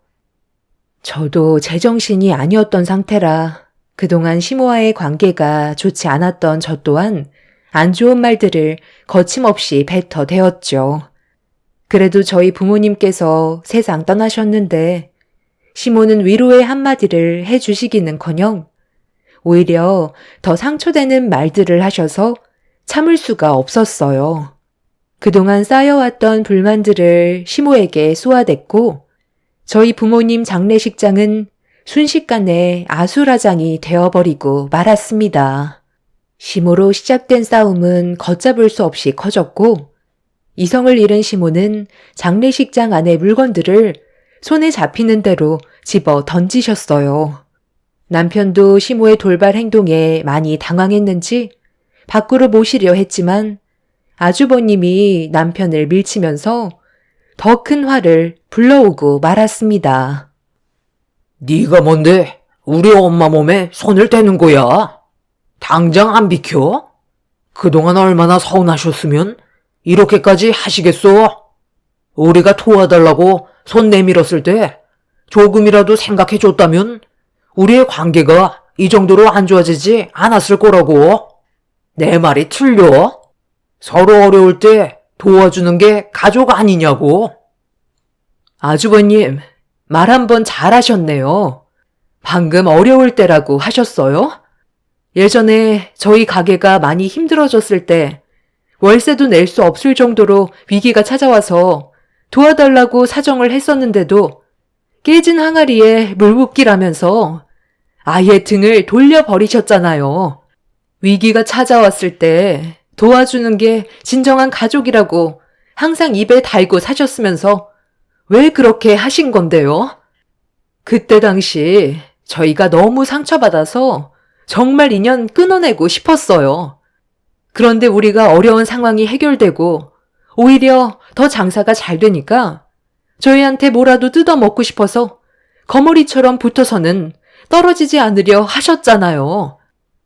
저도 제정신이 아니었던 상태라 그동안 시모와의 관계가 좋지 않았던 저 또한 안 좋은 말들을 거침없이 뱉어대었죠. 그래도 저희 부모님께서 세상 떠나셨는데 시모는 위로의 한마디를 해주시기는커녕 오히려 더 상처되는 말들을 하셔서 참을 수가 없었어요. 그동안 쌓여왔던 불만들을 시모에게 쏘아댔고 저희 부모님 장례식장은 순식간에 아수라장이 되어버리고 말았습니다. 시모로 시작된 싸움은 걷잡을 수 없이 커졌고 이성을 잃은 시모는 장례식장 안의 물건들을 손에 잡히는 대로 집어 던지셨어요. 남편도 시모의 돌발 행동에 많이 당황했는지 밖으로 모시려 했지만 아주버님이 남편을 밀치면서 더 큰 화를 불러오고 말았습니다. 네가 뭔데 우리 엄마 몸에 손을 대는 거야? 당장 안 비켜? 그동안 얼마나 서운하셨으면 이렇게까지 하시겠어? 우리가 도와달라고 손 내밀었을 때 조금이라도 생각해줬다면 우리의 관계가 이 정도로 안 좋아지지 않았을 거라고. 내 말이 틀려? 서로 어려울 때 도와주는 게 가족 아니냐고. 아주버님, 말 한번 잘하셨네요. 방금 어려울 때라고 하셨어요? 예전에 저희 가게가 많이 힘들어졌을 때 월세도 낼 수 없을 정도로 위기가 찾아와서 도와달라고 사정을 했었는데도 깨진 항아리에 물 붓기라면서 아예 등을 돌려버리셨잖아요. 위기가 찾아왔을 때 도와주는 게 진정한 가족이라고 항상 입에 달고 사셨으면서 왜 그렇게 하신 건데요? 그때 당시 저희가 너무 상처받아서 정말 인연 끊어내고 싶었어요. 그런데 우리가 어려운 상황이 해결되고 오히려 더 장사가 잘 되니까 저희한테 뭐라도 뜯어먹고 싶어서 거머리처럼 붙어서는 떨어지지 않으려 하셨잖아요.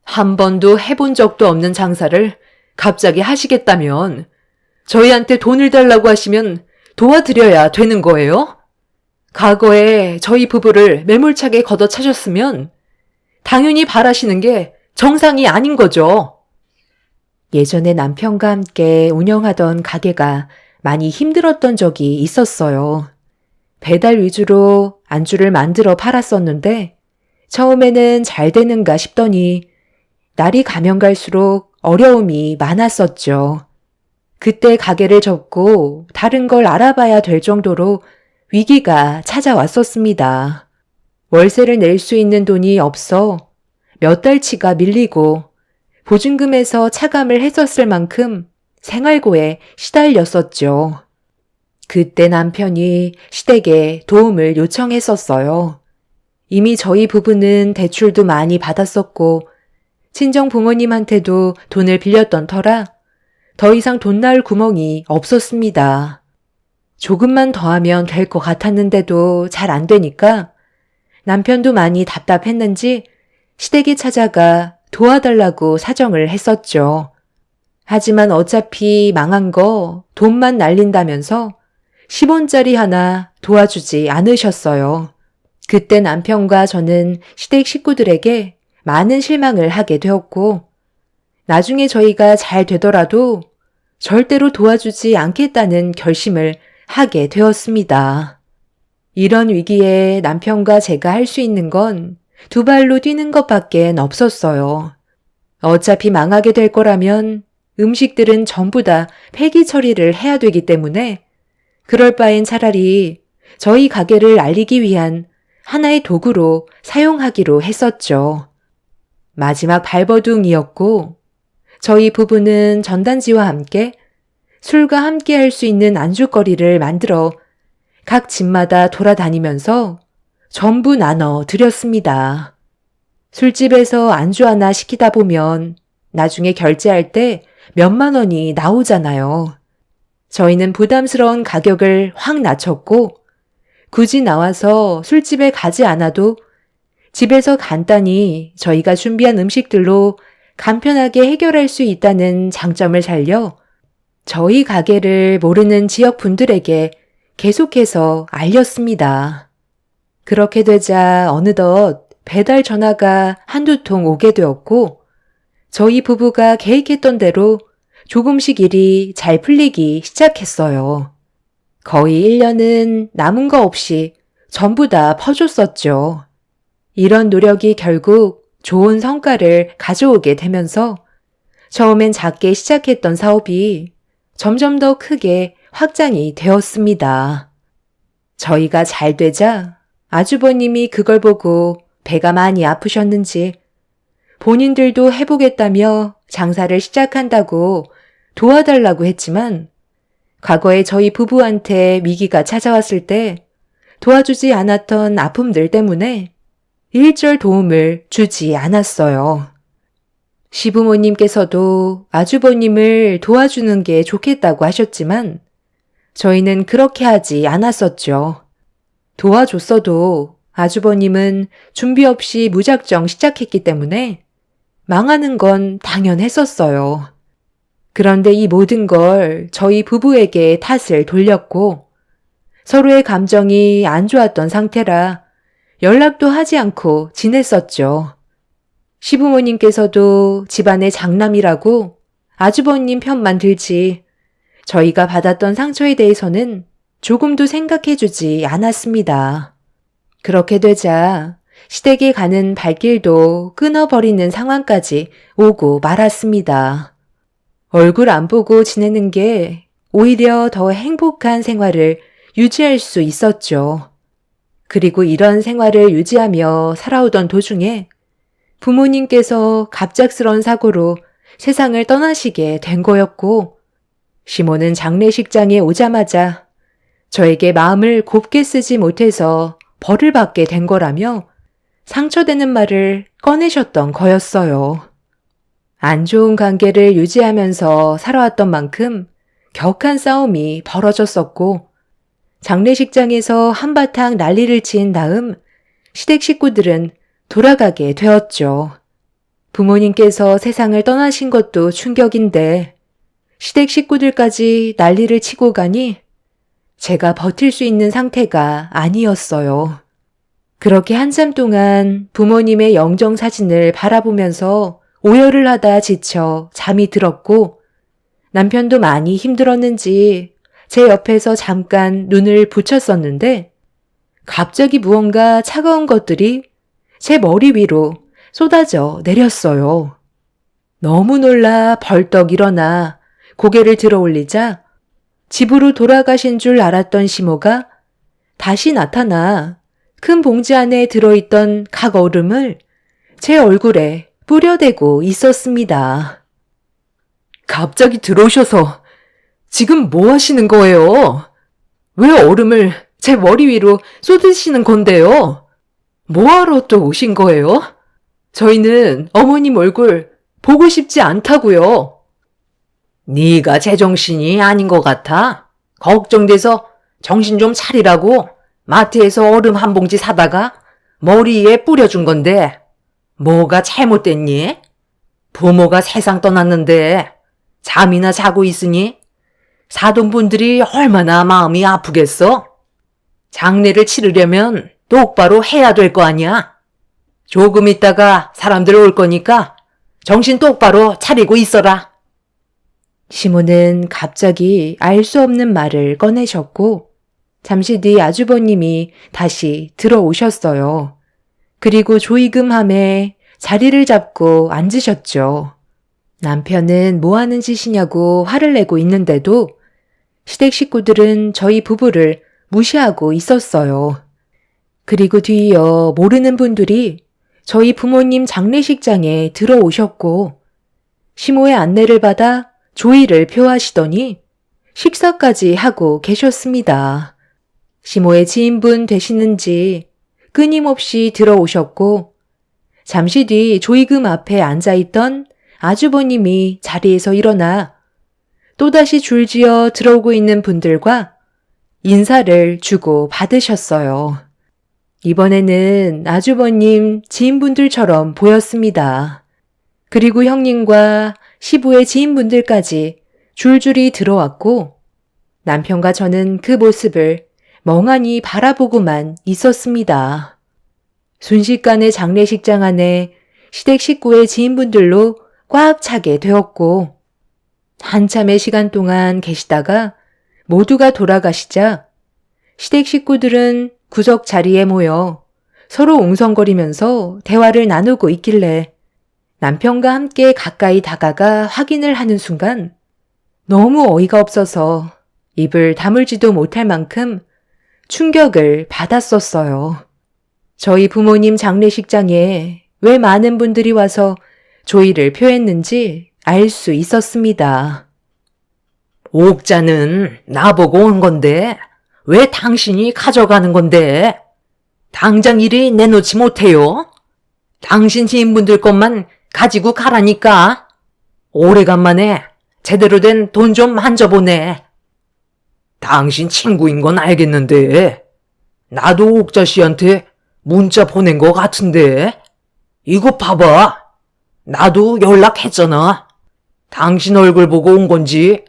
한 번도 해본 적도 없는 장사를 갑자기 하시겠다면 저희한테 돈을 달라고 하시면 도와드려야 되는 거예요? 과거에 저희 부부를 매몰차게 걷어차셨으면 당연히 바라시는 게 정상이 아닌 거죠. 예전에 남편과 함께 운영하던 가게가 많이 힘들었던 적이 있었어요. 배달 위주로 안주를 만들어 팔았었는데 처음에는 잘 되는가 싶더니 날이 가면 갈수록 어려움이 많았었죠. 그때 가게를 접고 다른 걸 알아봐야 될 정도로 위기가 찾아왔었습니다. 월세를 낼 수 있는 돈이 없어 몇 달치가 밀리고 보증금에서 차감을 했었을 만큼 생활고에 시달렸었죠. 그때 남편이 시댁에 도움을 요청했었어요. 이미 저희 부부는 대출도 많이 받았었고 친정 부모님한테도 돈을 빌렸던 터라 더 이상 돈 나올 구멍이 없었습니다. 조금만 더 하면 될 것 같았는데도 잘 안 되니까 남편도 많이 답답했는지 시댁에 찾아가 도와달라고 사정을 했었죠. 하지만 어차피 망한 거 돈만 날린다면서 10원짜리 하나 도와주지 않으셨어요. 그때 남편과 저는 시댁 식구들에게 많은 실망을 하게 되었고 나중에 저희가 잘 되더라도 절대로 도와주지 않겠다는 결심을 하게 되었습니다. 이런 위기에 남편과 제가 할 수 있는 건 두 발로 뛰는 것밖엔 없었어요. 어차피 망하게 될 거라면 음식들은 전부 다 폐기 처리를 해야 되기 때문에 그럴 바엔 차라리 저희 가게를 알리기 위한 하나의 도구로 사용하기로 했었죠. 마지막 발버둥이었고 저희 부부는 전단지와 함께 술과 함께 할 수 있는 안주거리를 만들어 각 집마다 돌아다니면서 전부 나눠 드렸습니다. 술집에서 안주 하나 시키다 보면 나중에 결제할 때 몇만 원이 나오잖아요. 저희는 부담스러운 가격을 확 낮췄고 굳이 나와서 술집에 가지 않아도 집에서 간단히 저희가 준비한 음식들로 간편하게 해결할 수 있다는 장점을 살려 저희 가게를 모르는 지역 분들에게 계속해서 알렸습니다. 그렇게 되자 어느덧 배달 전화가 한두 통 오게 되었고 저희 부부가 계획했던 대로 조금씩 일이 잘 풀리기 시작했어요. 거의 1년은 남은 거 없이 전부 다 퍼줬었죠. 이런 노력이 결국 좋은 성과를 가져오게 되면서 처음엔 작게 시작했던 사업이 점점 더 크게 확장이 되었습니다. 저희가 잘 되자 아주버님이 그걸 보고 배가 많이 아프셨는지 본인들도 해보겠다며 장사를 시작한다고 도와달라고 했지만 과거에 저희 부부한테 위기가 찾아왔을 때 도와주지 않았던 아픔들 때문에 일절 도움을 주지 않았어요. 시부모님께서도 아주버님을 도와주는 게 좋겠다고 하셨지만 저희는 그렇게 하지 않았었죠. 도와줬어도 아주버님은 준비 없이 무작정 시작했기 때문에 망하는 건 당연했었어요. 그런데 이 모든 걸 저희 부부에게 탓을 돌렸고 서로의 감정이 안 좋았던 상태라 연락도 하지 않고 지냈었죠. 시부모님께서도 집안의 장남이라고 아주버님 편만 들지 저희가 받았던 상처에 대해서는 조금도 생각해주지 않았습니다. 그렇게 되자 시댁에 가는 발길도 끊어버리는 상황까지 오고 말았습니다. 얼굴 안 보고 지내는 게 오히려 더 행복한 생활을 유지할 수 있었죠. 그리고 이런 생활을 유지하며 살아오던 도중에 부모님께서 갑작스런 사고로 세상을 떠나시게 된 거였고 시모는 장례식장에 오자마자 저에게 마음을 곱게 쓰지 못해서 벌을 받게 된 거라며 상처되는 말을 꺼내셨던 거였어요. 안 좋은 관계를 유지하면서 살아왔던 만큼 격한 싸움이 벌어졌었고 장례식장에서 한바탕 난리를 친 다음 시댁 식구들은 돌아가게 되었죠. 부모님께서 세상을 떠나신 것도 충격인데 시댁 식구들까지 난리를 치고 가니 제가 버틸 수 있는 상태가 아니었어요. 그렇게 한참 동안 부모님의 영정 사진을 바라보면서 오열을 하다 지쳐 잠이 들었고 남편도 많이 힘들었는지 제 옆에서 잠깐 눈을 붙였었는데 갑자기 무언가 차가운 것들이 제 머리 위로 쏟아져 내렸어요. 너무 놀라 벌떡 일어나 고개를 들어 올리자 집으로 돌아가신 줄 알았던 시모가 다시 나타나 큰 봉지 안에 들어있던 각 얼음을 제 얼굴에 뿌려대고 있었습니다. 갑자기 들어오셔서 지금 뭐 하시는 거예요? 왜 얼음을 제 머리 위로 쏟으시는 건데요? 뭐하러 또 오신 거예요? 저희는 어머님 얼굴 보고 싶지 않다고요. 네가 제정신이 아닌 것 같아. 걱정돼서 정신 좀 차리라고 마트에서 얼음 한 봉지 사다가 머리에 뿌려준 건데 뭐가 잘못됐니? 부모가 세상 떠났는데 잠이나 자고 있으니 사돈분들이 얼마나 마음이 아프겠어? 장례를 치르려면 똑바로 해야 될 거 아니야? 조금 있다가 사람들 올 거니까 정신 똑바로 차리고 있어라. 시모는 갑자기 알 수 없는 말을 꺼내셨고 잠시 뒤 아주버님이 다시 들어오셨어요. 그리고 조이금함에 자리를 잡고 앉으셨죠. 남편은 뭐 하는 짓이냐고 화를 내고 있는데도 시댁 식구들은 저희 부부를 무시하고 있었어요. 그리고 뒤이어 모르는 분들이 저희 부모님 장례식장에 들어오셨고 시모의 안내를 받아 조의를 표하시더니 식사까지 하고 계셨습니다. 시모의 지인분 되시는지 끊임없이 들어오셨고 잠시 뒤 조의금 앞에 앉아있던 아주버님이 자리에서 일어나 또다시 줄지어 들어오고 있는 분들과 인사를 주고 받으셨어요. 이번에는 아주버님 지인분들처럼 보였습니다. 그리고 형님과 시부의 지인분들까지 줄줄이 들어왔고 남편과 저는 그 모습을 멍하니 바라보고만 있었습니다. 순식간에 장례식장 안에 시댁 식구의 지인분들로 꽉 차게 되었고 한참의 시간 동안 계시다가 모두가 돌아가시자 시댁 식구들은 구석 자리에 모여 서로 웅성거리면서 대화를 나누고 있길래 남편과 함께 가까이 다가가 확인을 하는 순간 너무 어이가 없어서 입을 다물지도 못할 만큼 충격을 받았었어요. 저희 부모님 장례식장에 왜 많은 분들이 와서 조의를 표했는지 알 수 있었습니다. 옥자는 나보고 온 건데 왜 당신이 가져가는 건데? 당장 이리 내놓지 못해요? 당신 지인분들 것만 가지고 가라니까. 오래간만에 제대로 된 돈 좀 만져보네. 당신 친구인 건 알겠는데 나도 옥자 씨한테 문자 보낸 거 같은데. 이거 봐봐. 나도 연락했잖아. 당신 얼굴 보고 온 건지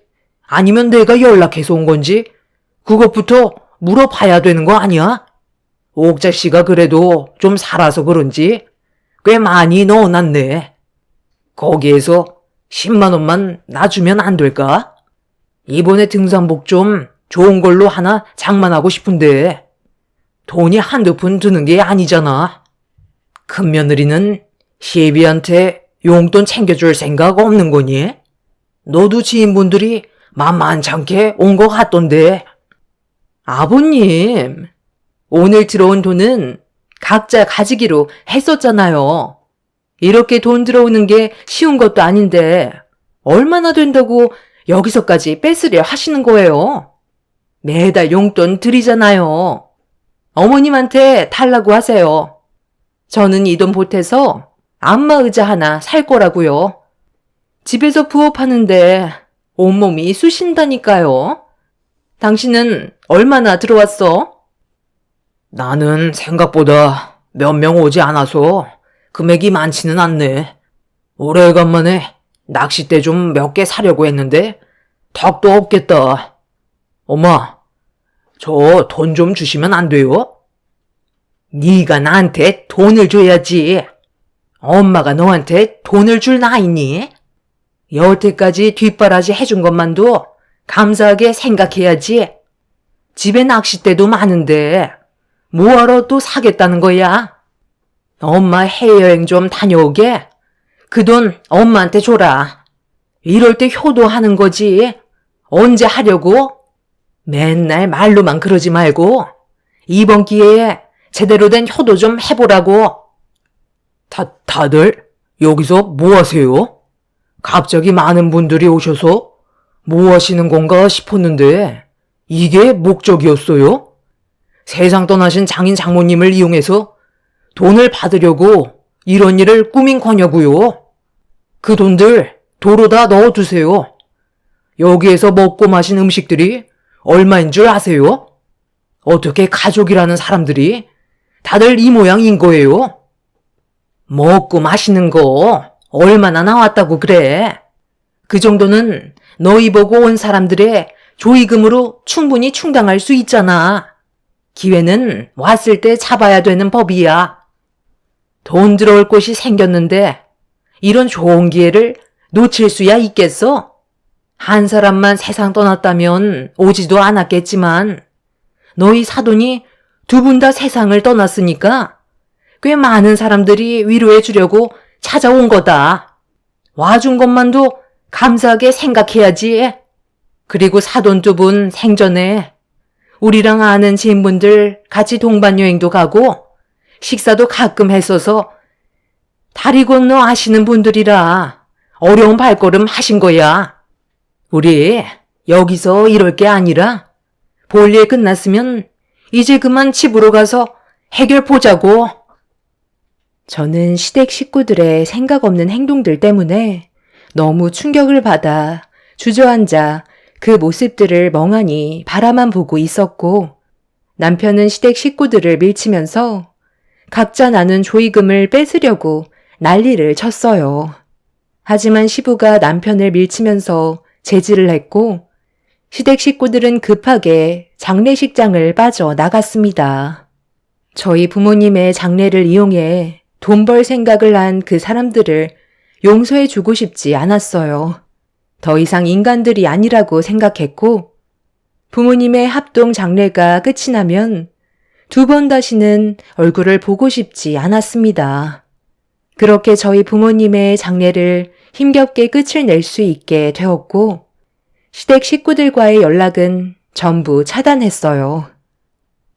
아니면 내가 연락해서 온 건지 그것부터 물어봐야 되는 거 아니야? 옥자 씨가 그래도 좀 살아서 그런지 꽤 많이 넣어놨네. 거기에서 10만 원만 놔주면 안 될까? 이번에 등산복 좀 좋은 걸로 하나 장만하고 싶은데 돈이 한두 푼 드는 게 아니잖아. 큰며느리는 시애비한테 용돈 챙겨줄 생각 없는 거니? 너도 지인분들이 만만찮게 온 것 같던데. 아버님, 오늘 들어온 돈은 각자 가지기로 했었잖아요. 이렇게 돈 들어오는 게 쉬운 것도 아닌데 얼마나 된다고 여기서까지 뺏으려 하시는 거예요. 매달 용돈 드리잖아요. 어머님한테 달라고 하세요. 저는 이 돈 보태서 안마의자 하나 살 거라고요. 집에서 부업하는데 온몸이 쑤신다니까요. 당신은 얼마나 들어왔어? 나는 생각보다 몇 명 오지 않아서 금액이 많지는 않네. 오래간만에 낚싯대 좀 몇 개 사려고 했는데 덕도 없겠다. 엄마, 저 돈 좀 주시면 안 돼요? 네가 나한테 돈을 줘야지. 엄마가 너한테 돈을 줄 나이니? 여태까지 뒷바라지 해준 것만도 감사하게 생각해야지. 집에 낚싯대도 많은데 뭐하러 또 사겠다는 거야? 엄마 해외여행 좀 다녀오게. 그 돈 엄마한테 줘라. 이럴 때 효도하는 거지. 언제 하려고? 맨날 말로만 그러지 말고 이번 기회에 제대로 된 효도 좀 해보라고. 다들 여기서 뭐 하세요? 갑자기 많은 분들이 오셔서 뭐 하시는 건가 싶었는데 이게 목적이었어요? 세상 떠나신 장인 장모님을 이용해서 돈을 받으려고 이런 일을 꾸민 거냐고요. 그 돈들 도로다 넣어두세요. 여기에서 먹고 마신 음식들이 얼마인 줄 아세요? 어떻게 가족이라는 사람들이 다들 이 모양인 거예요? 먹고 마시는 거 얼마나 나왔다고 그래? 그 정도는 너희 보고 온 사람들의 조의금으로 충분히 충당할 수 있잖아. 기회는 왔을 때 잡아야 되는 법이야. 돈 들어올 곳이 생겼는데 이런 좋은 기회를 놓칠 수야 있겠어? 한 사람만 세상 떠났다면 오지도 않았겠지만 너희 사돈이 두 분 다 세상을 떠났으니까 꽤 많은 사람들이 위로해 주려고 찾아온 거다. 와준 것만도 감사하게 생각해야지. 그리고 사돈 두 분 생전에 우리랑 아는 지인분들 같이 동반여행도 가고 식사도 가끔 했어서 다리 건너 하시는 분들이라 어려운 발걸음 하신 거야. 우리 여기서 이럴 게 아니라 볼일 끝났으면 이제 그만 집으로 가서 해결 보자고. 저는 시댁 식구들의 생각 없는 행동들 때문에 너무 충격을 받아 주저앉아 그 모습들을 멍하니 바라만 보고 있었고, 남편은 시댁 식구들을 밀치면서 각자 나눈 조의금을 뺏으려고 난리를 쳤어요. 하지만 시부가 남편을 밀치면서 제지를 했고, 시댁 식구들은 급하게 장례식장을 빠져나갔습니다. 저희 부모님의 장례를 이용해 돈 벌 생각을 한 그 사람들을 용서해 주고 싶지 않았어요. 더 이상 인간들이 아니라고 생각했고, 부모님의 합동 장례가 끝이 나면 두 번 다시는 얼굴을 보고 싶지 않았습니다. 그렇게 저희 부모님의 장례를 힘겹게 끝을 낼 수 있게 되었고, 시댁 식구들과의 연락은 전부 차단했어요.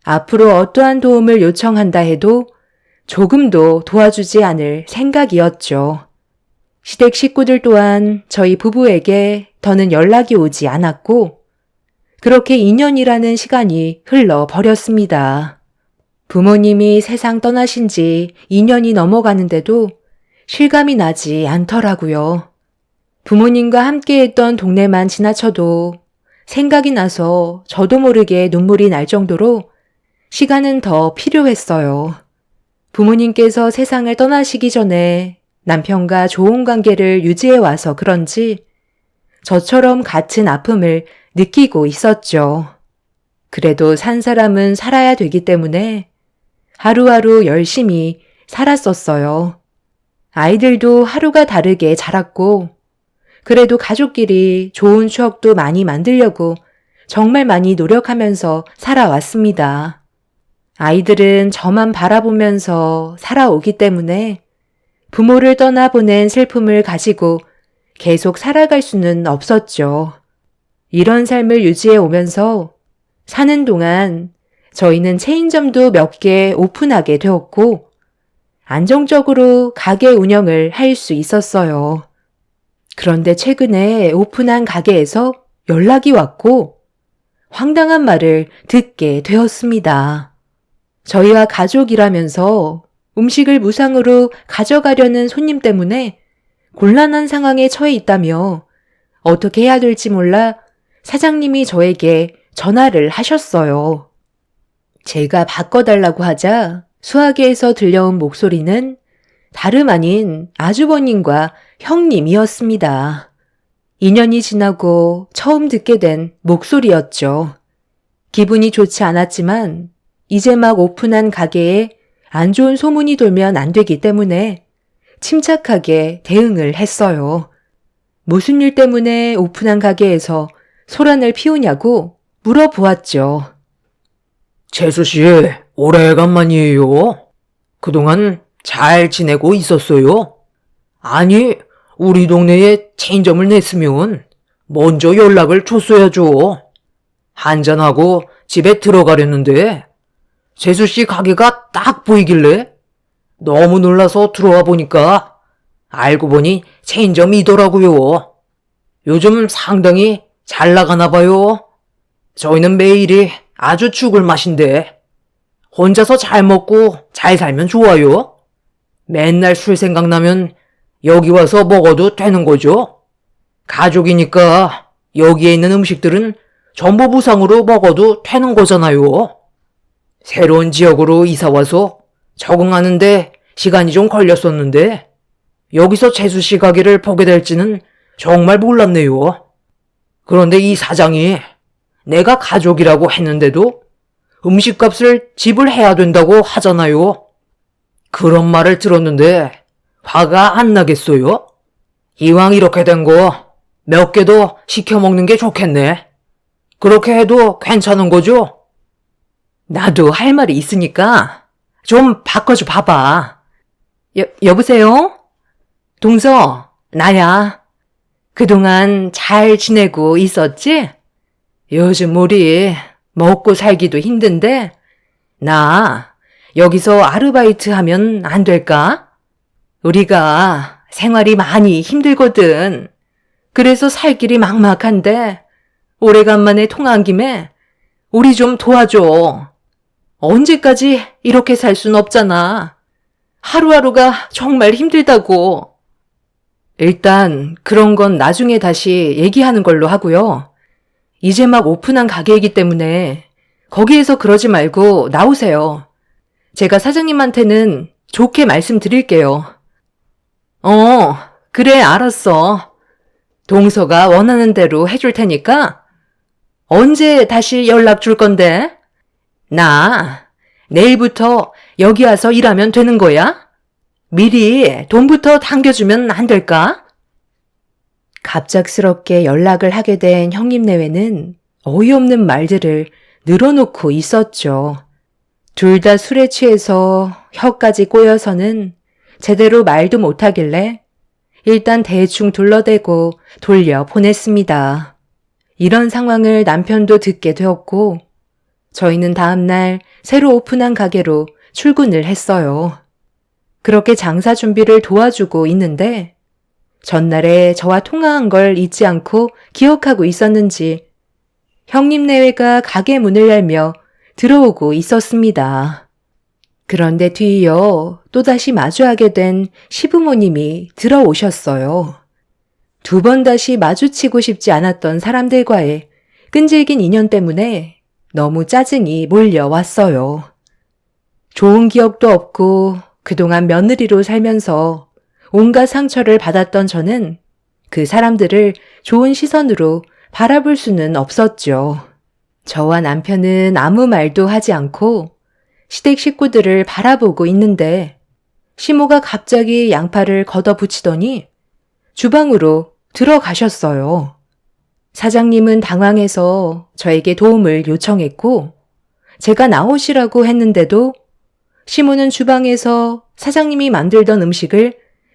앞으로 어떠한 도움을 요청한다 해도 조금도 도와주지 않을 생각이었죠. 시댁 식구들 또한 저희 부부에게 더는 연락이 오지 않았고, 그렇게 2년이라는 시간이 흘러버렸습니다. 부모님이 세상 떠나신 지 2년이 넘어가는데도 실감이 나지 않더라고요. 부모님과 함께했던 동네만 지나쳐도 생각이 나서 저도 모르게 눈물이 날 정도로 시간은 더 필요했어요. 부모님께서 세상을 떠나시기 전에 남편과 좋은 관계를 유지해 와서 그런지 저처럼 같은 아픔을 느끼고 있었죠. 그래도 산 사람은 살아야 되기 때문에 하루하루 열심히 살았었어요. 아이들도 하루가 다르게 자랐고, 그래도 가족끼리 좋은 추억도 많이 만들려고 정말 많이 노력하면서 살아왔습니다. 아이들은 저만 바라보면서 살아오기 때문에 부모를 떠나보낸 슬픔을 가지고 계속 살아갈 수는 없었죠. 이런 삶을 유지해 오면서 사는 동안 저희는 체인점도 몇 개 오픈하게 되었고, 안정적으로 가게 운영을 할 수 있었어요. 그런데 최근에 오픈한 가게에서 연락이 왔고 황당한 말을 듣게 되었습니다. 저희와 가족이라면서 음식을 무상으로 가져가려는 손님 때문에 곤란한 상황에 처해 있다며 어떻게 해야 될지 몰라 사장님이 저에게 전화를 하셨어요. 제가 바꿔달라고 하자 수화기에서 들려온 목소리는 다름 아닌 아주버님과 형님이었습니다. 2년이 지나고 처음 듣게 된 목소리였죠. 기분이 좋지 않았지만 이제 막 오픈한 가게에 안 좋은 소문이 돌면 안 되기 때문에 침착하게 대응을 했어요. 무슨 일 때문에 오픈한 가게에서 소란을 피우냐고 물어보았죠. 재수씨, 오래간만이에요. 그동안 잘 지내고 있었어요? 아니, 우리 동네에 체인점을 냈으면 먼저 연락을 줬어야죠. 한잔하고 집에 들어가려는데 재수씨 가게가 딱 보이길래 너무 놀라서 들어와 보니까 알고 보니 체인점이더라고요. 요즘 상당히 잘 나가나 봐요. 저희는 매일이 아주 죽을 맛인데 혼자서 잘 먹고 잘 살면 좋아요. 맨날 술 생각나면 여기 와서 먹어도 되는 거죠. 가족이니까 여기에 있는 음식들은 전부 무상으로 먹어도 되는 거잖아요. 새로운 지역으로 이사와서 적응하는데 시간이 좀 걸렸었는데 여기서 재수씨 가게를 보게 될지는 정말 몰랐네요. 그런데 이 사장이 내가 가족이라고 했는데도 음식값을 지불해야 된다고 하잖아요. 그런 말을 들었는데 화가 안 나겠어요? 이왕 이렇게 된 거 몇 개 더 시켜 먹는 게 좋겠네. 그렇게 해도 괜찮은 거죠? 나도 할 말이 있으니까 좀 바꿔줘 봐봐. 여보세요? 동서, 나야. 그동안 잘 지내고 있었지? 요즘 우리 먹고 살기도 힘든데 나 여기서 아르바이트 하면 안 될까? 우리가 생활이 많이 힘들거든. 그래서 살 길이 막막한데 오래간만에 통화한 김에 우리 좀 도와줘. 언제까지 이렇게 살 순 없잖아. 하루하루가 정말 힘들다고. 일단 그런 건 나중에 다시 얘기하는 걸로 하고요. 이제 막 오픈한 가게이기 때문에 거기에서 그러지 말고 나오세요. 제가 사장님한테는 좋게 말씀드릴게요. 그래, 알았어. 동서가 원하는 대로 해줄 테니까 언제 다시 연락 줄 건데? 나 내일부터 여기 와서 일하면 되는 거야? 미리 돈부터 당겨주면 안 될까? 갑작스럽게 연락을 하게 된 형님 내외는 어이없는 말들을 늘어놓고 있었죠. 둘 다 술에 취해서 혀까지 꼬여서는 제대로 말도 못하길래 일단 대충 둘러대고 돌려 보냈습니다. 이런 상황을 남편도 듣게 되었고 저희는 다음날 새로 오픈한 가게로 출근을 했어요. 그렇게 장사 준비를 도와주고 있는데 전날에 저와 통화한 걸 잊지 않고 기억하고 있었는지 형님 내외가 가게 문을 열며 들어오고 있었습니다. 그런데 뒤이어 또다시 마주하게 된 시부모님이 들어오셨어요. 두 번 다시 마주치고 싶지 않았던 사람들과의 끈질긴 인연 때문에 너무 짜증이 몰려왔어요. 좋은 기억도 없고 그동안 며느리로 살면서 온갖 상처를 받았던 저는 그 사람들을 좋은 시선으로 바라볼 수는 없었죠. 저와 남편은 아무 말도 하지 않고 시댁 식구들을 바라보고 있는데 시모가 갑자기 양팔을 걷어붙이더니 주방으로 들어가셨어요. 사장님은 당황해서 저에게 도움을 요청했고 제가 나오시라고 했는데도 시모는 주방에서 사장님이 만들던 음식을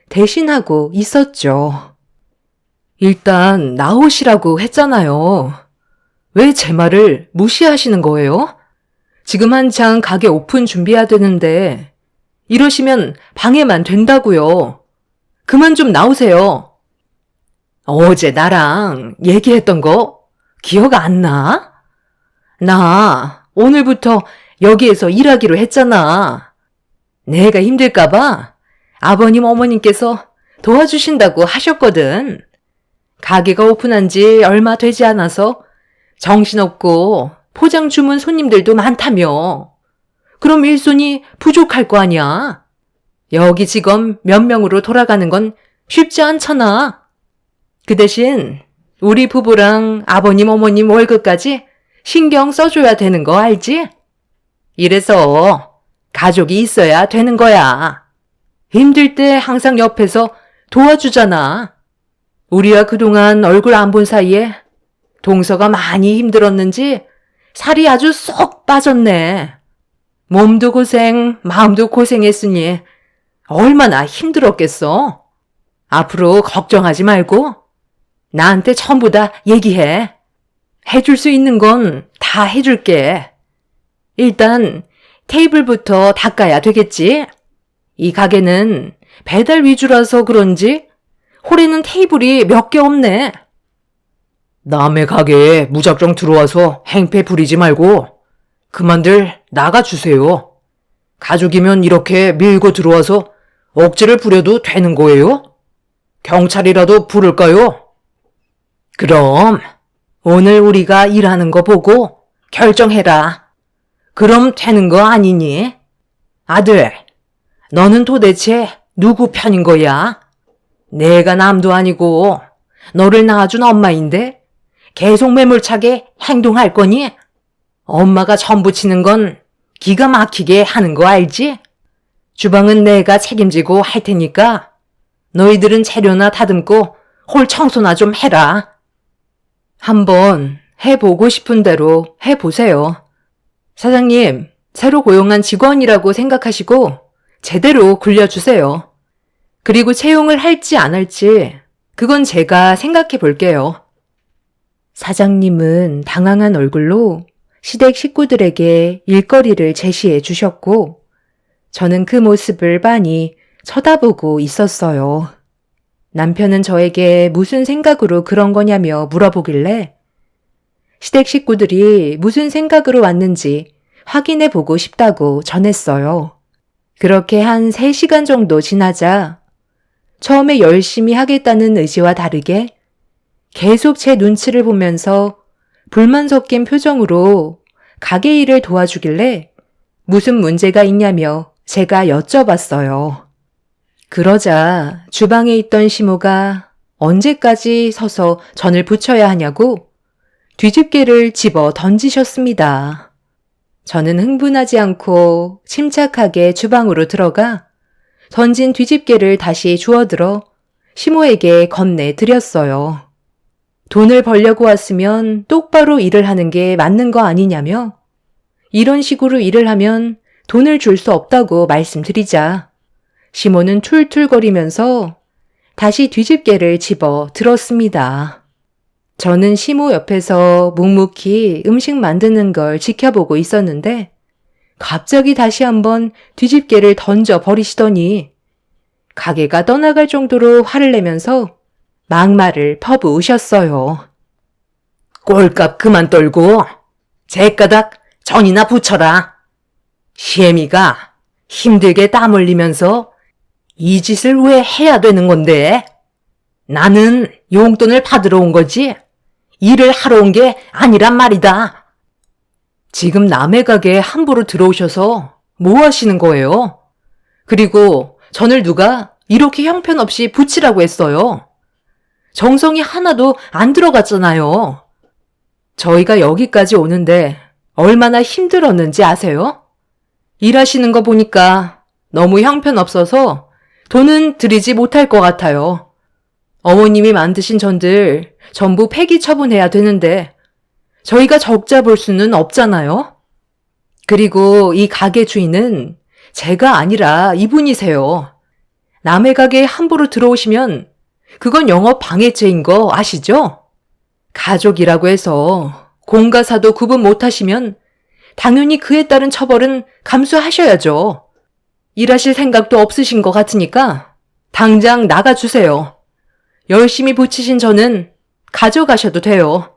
대신하고 있었죠. 일단 나오시라고 했잖아요. 왜 제 말을 무시하시는 거예요? 지금 한창 가게 오픈 준비해야 되는데 이러시면 방해만 된다고요. 그만 좀 나오세요. 어제 나랑 얘기했던 거 기억 안 나? 나 오늘부터 여기에서 일하기로 했잖아. 내가 힘들까봐 아버님 어머님께서 도와주신다고 하셨거든. 가게가 오픈한 지 얼마 되지 않아서 정신없고 포장 주문 손님들도 많다며. 그럼 일손이 부족할 거 아니야. 여기 직원 몇 명으로 돌아가는 건 쉽지 않잖아. 그 대신 우리 부부랑 아버님 어머님 월급까지 신경 써줘야 되는 거 알지? 이래서 가족이 있어야 되는 거야. 힘들 때 항상 옆에서 도와주잖아. 우리와 그동안 얼굴 안 본 사이에 동서가 많이 힘들었는지 살이 아주 쏙 빠졌네. 몸도 고생, 마음도 고생했으니 얼마나 힘들었겠어. 앞으로 걱정하지 말고 나한테 전부 다 얘기해. 해줄 수 있는 건 다 해줄게. 일단 테이블부터 닦아야 되겠지? 이 가게는 배달 위주라서 그런지 홀에는 테이블이 몇 개 없네. 남의 가게에 무작정 들어와서 행패 부리지 말고 그만들 나가주세요. 가족이면 이렇게 밀고 들어와서 억지를 부려도 되는 거예요? 경찰이라도 부를까요? 그럼 오늘 우리가 일하는 거 보고 결정해라. 그럼 되는 거 아니니? 아들, 너는 도대체 누구 편인 거야? 내가 남도 아니고 너를 낳아준 엄마인데 계속 매몰차게 행동할 거니? 엄마가 전부 치는 건 기가 막히게 하는 거 알지? 주방은 내가 책임지고 할 테니까 너희들은 재료나 다듬고 홀 청소나 좀 해라. 한번 해보고 싶은 대로 해보세요. 사장님, 새로 고용한 직원이라고 생각하시고 제대로 굴려주세요. 그리고 채용을 할지 안 할지 그건 제가 생각해 볼게요. 사장님은 당황한 얼굴로 시댁 식구들에게 일거리를 제시해 주셨고 저는 그 모습을 빤히 쳐다보고 있었어요. 남편은 저에게 무슨 생각으로 그런 거냐며 물어보길래 시댁 식구들이 무슨 생각으로 왔는지 확인해 보고 싶다고 전했어요. 그렇게 한 3시간 정도 지나자 처음에 열심히 하겠다는 의지와 다르게 계속 제 눈치를 보면서 불만 섞인 표정으로 가게 일을 도와주길래 무슨 문제가 있냐며 제가 여쭤봤어요. 그러자 주방에 있던 시모가 언제까지 서서 전을 부쳐야 하냐고 뒤집개를 집어 던지셨습니다. 저는 흥분하지 않고 침착하게 주방으로 들어가 던진 뒤집개를 다시 주워들어 시모에게 건네드렸어요. 돈을 벌려고 왔으면 똑바로 일을 하는 게 맞는 거 아니냐며 이런 식으로 일을 하면 돈을 줄 수 없다고 말씀드리자 시모는 툴툴거리면서 다시 뒤집개를 집어 들었습니다. 저는 시모 옆에서 묵묵히 음식 만드는 걸 지켜보고 있었는데 갑자기 다시 한번 뒤집개를 던져 버리시더니 가게가 떠나갈 정도로 화를 내면서 막말을 퍼부으셨어요. 꼴값 그만 떨고 제가닥 전이나 붙여라. 시애미가 힘들게 땀 흘리면서 이 짓을 왜 해야 되는 건데? 나는 용돈을 받으러 온 거지 일을 하러 온 게 아니란 말이다. 지금 남의 가게에 함부로 들어오셔서 뭐 하시는 거예요? 그리고 전을 누가 이렇게 형편없이 붙이라고 했어요. 정성이 하나도 안 들어갔잖아요. 저희가 여기까지 오는데 얼마나 힘들었는지 아세요? 일하시는 거 보니까 너무 형편없어서 돈은 드리지 못할 것 같아요. 어머님이 만드신 전들 전부 폐기 처분해야 되는데 저희가 적자 볼 수는 없잖아요. 그리고 이 가게 주인은 제가 아니라 이분이세요. 남의 가게에 함부로 들어오시면 그건 영업 방해죄인 거 아시죠? 가족이라고 해서 공과 사도 구분 못하시면 당연히 그에 따른 처벌은 감수하셔야죠. 일하실 생각도 없으신 것 같으니까 당장 나가주세요. 열심히 붙이신 저는 가져가셔도 돼요.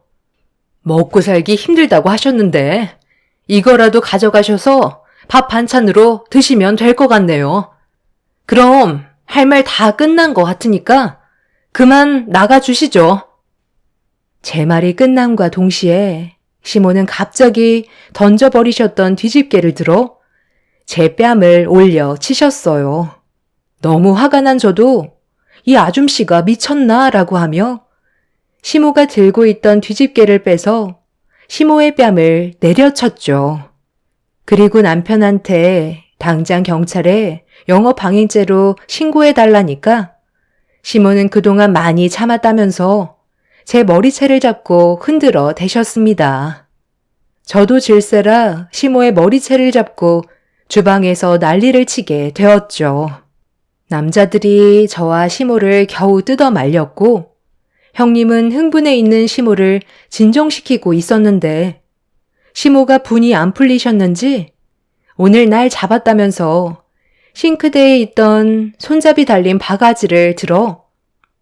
먹고 살기 힘들다고 하셨는데 이거라도 가져가셔서 밥 반찬으로 드시면 될 것 같네요. 그럼 할 말 다 끝난 것 같으니까 그만 나가주시죠. 제 말이 끝남과 동시에 시모는 갑자기 던져버리셨던 뒤집개를 들어 제 뺨을 올려 치셨어요. 너무 화가 난 저도 이 아줌씨가 미쳤나 라고 하며 시모가 들고 있던 뒤집개를 빼서 시모의 뺨을 내려쳤죠. 그리고 남편한테 당장 경찰에 영업방해죄로 신고해달라니까 시모는 그동안 많이 참았다면서 제 머리채를 잡고 흔들어 대셨습니다. 저도 질세라 시모의 머리채를 잡고 주방에서 난리를 치게 되었죠. 남자들이 저와 시모를 겨우 뜯어 말렸고 형님은 흥분해 있는 시모를 진정시키고 있었는데 시모가 분이 안 풀리셨는지 오늘 날 잡았다면서 싱크대에 있던 손잡이 달린 바가지를 들어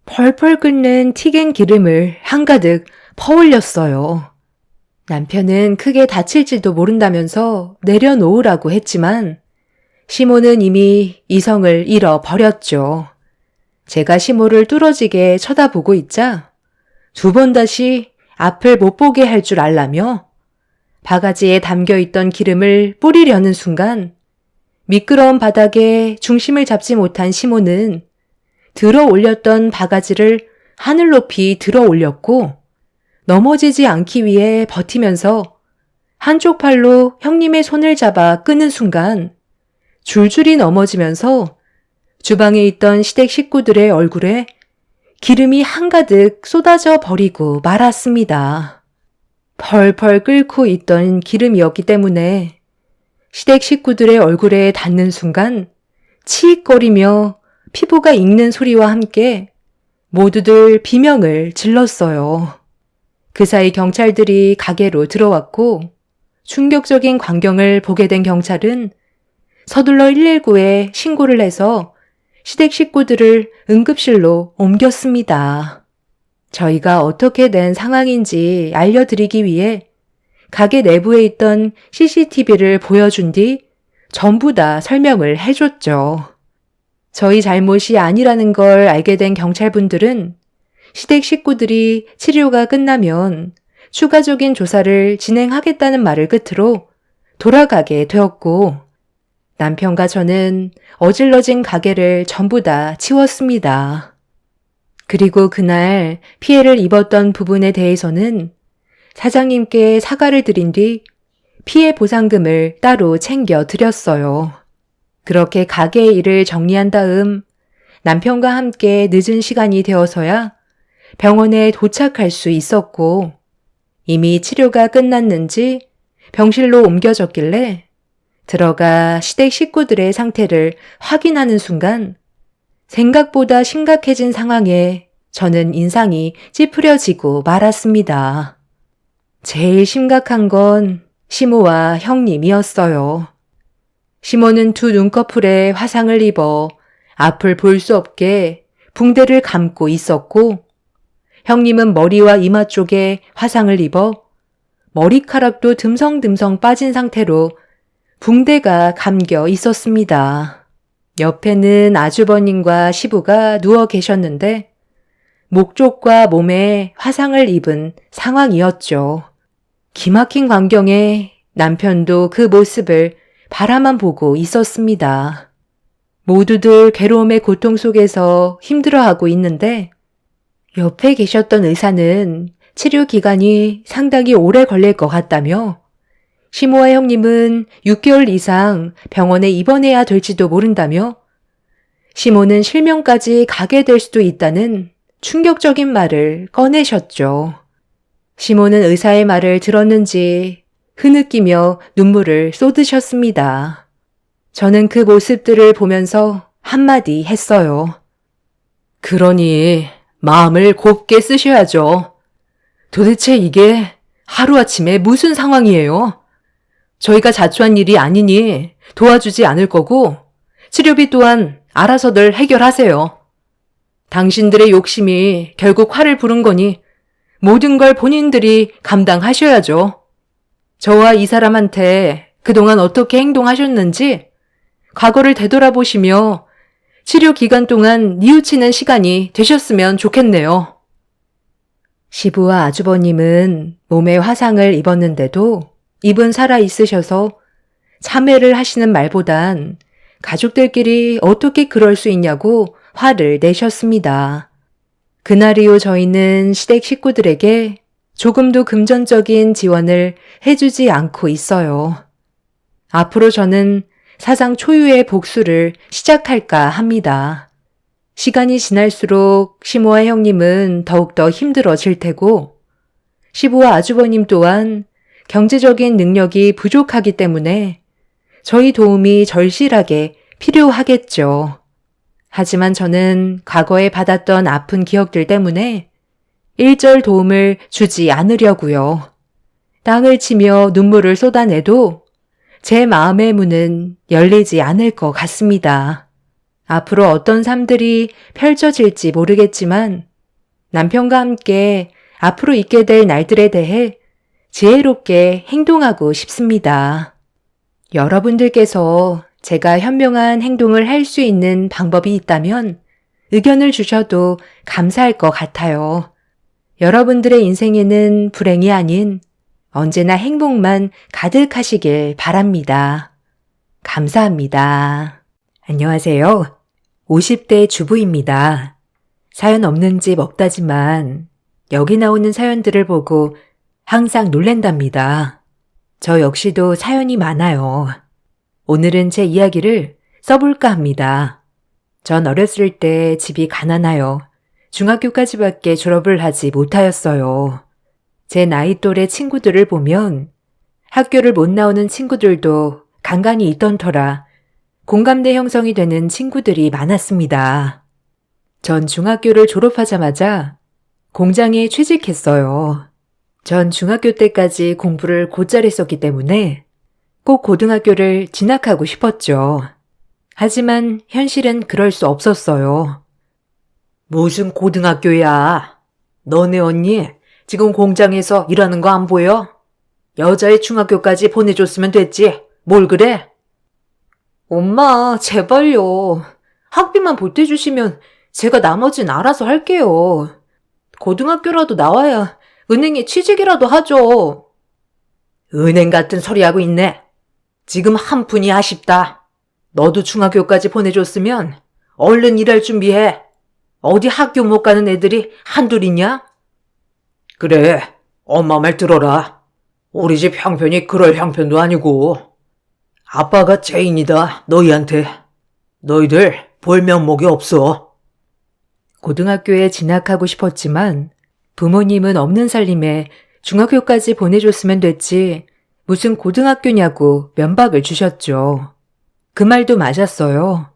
펄펄 끓는 튀긴 기름을 한가득 퍼올렸어요. 남편은 크게 다칠지도 모른다면서 내려놓으라고 했지만 시모는 이미 이성을 잃어버렸죠. 제가 시모를 뚫어지게 쳐다보고 있자 2번 다시 앞을 못 보게 할 줄 알라며 바가지에 담겨있던 기름을 뿌리려는 순간 미끄러운 바닥에 중심을 잡지 못한 시모는 들어 올렸던 바가지를 하늘 높이 들어 올렸고 넘어지지 않기 위해 버티면서 한쪽 팔로 형님의 손을 잡아 끄는 순간 줄줄이 넘어지면서 주방에 있던 시댁 식구들의 얼굴에 기름이 한가득 쏟아져 버리고 말았습니다. 펄펄 끓고 있던 기름이었기 때문에 시댁 식구들의 얼굴에 닿는 순간 치익거리며 피부가 익는 소리와 함께 모두들 비명을 질렀어요. 그 사이 경찰들이 가게로 들어왔고 충격적인 광경을 보게 된 경찰은 서둘러 119에 신고를 해서 시댁 식구들을 응급실로 옮겼습니다. 저희가 어떻게 된 상황인지 알려드리기 위해 가게 내부에 있던 CCTV를 보여준 뒤 전부 다 설명을 해줬죠. 저희 잘못이 아니라는 걸 알게 된 경찰분들은 시댁 식구들이 치료가 끝나면 추가적인 조사를 진행하겠다는 말을 끝으로 돌아가게 되었고, 남편과 저는 어질러진 가게를 전부 다 치웠습니다. 그리고 그날 피해를 입었던 부분에 대해서는 사장님께 사과를 드린 뒤 피해 보상금을 따로 챙겨 드렸어요. 그렇게 가게의 일을 정리한 다음 남편과 함께 늦은 시간이 되어서야 병원에 도착할 수 있었고, 이미 치료가 끝났는지 병실로 옮겨졌길래 들어가 시댁 식구들의 상태를 확인하는 순간 생각보다 심각해진 상황에 저는 인상이 찌푸려지고 말았습니다. 제일 심각한 건 시모와 형님이었어요. 시모는 두 눈꺼풀에 화상을 입어 앞을 볼 수 없게 붕대를 감고 있었고, 형님은 머리와 이마 쪽에 화상을 입어 머리카락도 듬성듬성 빠진 상태로 붕대가 감겨 있었습니다. 옆에는 아주버님과 시부가 누워 계셨는데 목 쪽과 몸에 화상을 입은 상황이었죠. 기막힌 광경에 남편도 그 모습을 바라만 보고 있었습니다. 모두들 괴로움의 고통 속에서 힘들어하고 있는데 옆에 계셨던 의사는 치료 기간이 상당히 오래 걸릴 것 같다며 시모와 형님은 6개월 이상 병원에 입원해야 될지도 모른다며 시모는 실명까지 가게 될 수도 있다는 충격적인 말을 꺼내셨죠. 시모는 의사의 말을 들었는지 흐느끼며 눈물을 쏟으셨습니다. 저는 그 모습들을 보면서 한마디 했어요. 그러니 마음을 곱게 쓰셔야죠. 도대체 이게 하루아침에 무슨 상황이에요? 저희가 자초한 일이 아니니 도와주지 않을 거고 치료비 또한 알아서들 해결하세요. 당신들의 욕심이 결국 화를 부른 거니 모든 걸 본인들이 감당하셔야죠. 저와 이 사람한테 그동안 어떻게 행동하셨는지 과거를 되돌아보시며 치료 기간 동안 뉘우치는 시간이 되셨으면 좋겠네요. 시부와 아주버님은 몸에 화상을 입었는데도 입은 살아있으셔서 참회를 하시는 말보단 가족들끼리 어떻게 그럴 수 있냐고 화를 내셨습니다. 그날 이후 저희는 시댁 식구들에게 조금도 금전적인 지원을 해주지 않고 있어요. 앞으로 저는 사상 초유의 복수를 시작할까 합니다. 시간이 지날수록 시모와 형님은 더욱더 힘들어질 테고 시부와 아주버님 또한 경제적인 능력이 부족하기 때문에 저희 도움이 절실하게 필요하겠죠. 하지만 저는 과거에 받았던 아픈 기억들 때문에 일절 도움을 주지 않으려고요. 땅을 치며 눈물을 쏟아내도 제 마음의 문은 열리지 않을 것 같습니다. 앞으로 어떤 삶들이 펼쳐질지 모르겠지만 남편과 함께 앞으로 있게 될 날들에 대해 지혜롭게 행동하고 싶습니다. 여러분들께서 제가 현명한 행동을 할 수 있는 방법이 있다면 의견을 주셔도 감사할 것 같아요. 여러분들의 인생에는 불행이 아닌 언제나 행복만 가득하시길 바랍니다. 감사합니다. 안녕하세요. 50대 주부입니다. 사연 없는 집 없다지만 여기 나오는 사연들을 보고 항상 놀랜답니다. 저 역시도 사연이 많아요. 오늘은 제 이야기를 써볼까 합니다. 전 어렸을 때 집이 가난하여 중학교까지밖에 졸업을 하지 못하였어요. 제 나이 또래 친구들을 보면 학교를 못 나오는 친구들도 간간이 있던 터라 공감대 형성이 되는 친구들이 많았습니다. 전 중학교를 졸업하자마자 공장에 취직했어요. 전 중학교 때까지 공부를 곧잘 했었기 때문에 꼭 고등학교를 진학하고 싶었죠. 하지만 현실은 그럴 수 없었어요. 무슨 고등학교야? 너네 언니 지금 공장에서 일하는 거 안 보여? 여자의 중학교까지 보내줬으면 됐지. 뭘 그래? 엄마, 제발요. 학비만 보태주시면 제가 나머진 알아서 할게요. 고등학교라도 나와야 은행에 취직이라도 하죠. 은행 같은 소리 하고 있네. 지금 한 푼이 아쉽다. 너도 중학교까지 보내줬으면 얼른 일할 준비해. 어디 학교 못 가는 애들이 한둘이냐? 그래, 엄마 말 들어라. 우리 집 형편이 그럴 형편도 아니고. 아빠가 죄인이다, 너희한테. 너희들 볼 면목이 없어. 고등학교에 진학하고 싶었지만 부모님은 없는 살림에 중학교까지 보내줬으면 됐지 무슨 고등학교냐고 면박을 주셨죠. 그 말도 맞았어요.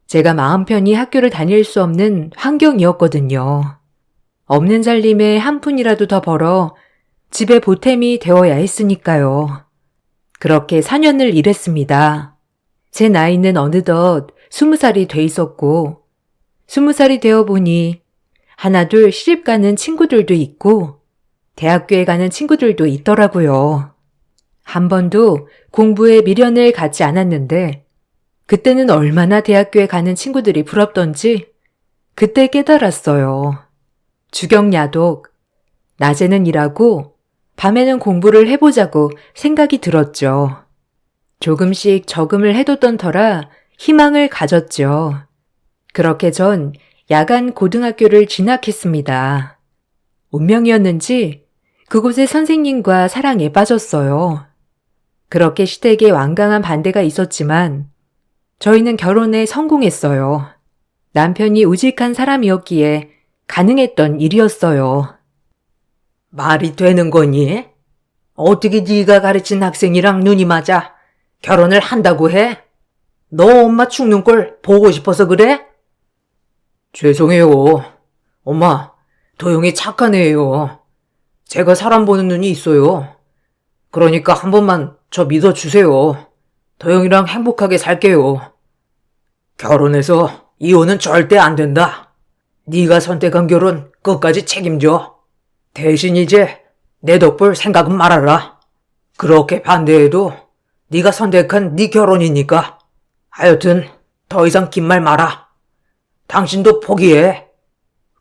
제가 마음 편히 학교를 다닐 수 없는 환경이었거든요. 없는 살림에 한 푼이라도 더 벌어 집에 보탬이 되어야 했으니까요. 그렇게 4년을 일했습니다. 제 나이는 어느덧 20살이 돼 있었고 20살이 되어 보니 하나둘 시집 가는 친구들도 있고 대학교에 가는 친구들도 있더라고요. 한 번도 공부에 미련을 갖지 않았는데 그때는 얼마나 대학교에 가는 친구들이 부럽던지 그때 깨달았어요. 주경야독, 낮에는 일하고 밤에는 공부를 해보자고 생각이 들었죠. 조금씩 저금을 해뒀던 터라 희망을 가졌죠. 그렇게 전 야간 고등학교를 진학했습니다. 운명이었는지 그곳의 선생님과 사랑에 빠졌어요. 그렇게 시댁에 완강한 반대가 있었지만 저희는 결혼에 성공했어요. 남편이 우직한 사람이었기에 가능했던 일이었어요. 말이 되는 거니? 어떻게 네가 가르친 학생이랑 눈이 맞아 결혼을 한다고 해? 너 엄마 죽는 꼴 보고 싶어서 그래? 죄송해요. 엄마, 도영이 착한 애예요. 제가 사람 보는 눈이 있어요. 그러니까 한 번만 저 믿어주세요. 도영이랑 행복하게 살게요. 결혼해서 이혼은 절대 안 된다. 네가 선택한 결혼 끝까지 책임져. 대신 이제 내 덕볼 생각은 말아라. 그렇게 반대해도 네가 선택한 네 결혼이니까. 하여튼 더 이상 긴 말 마라. 당신도 포기해.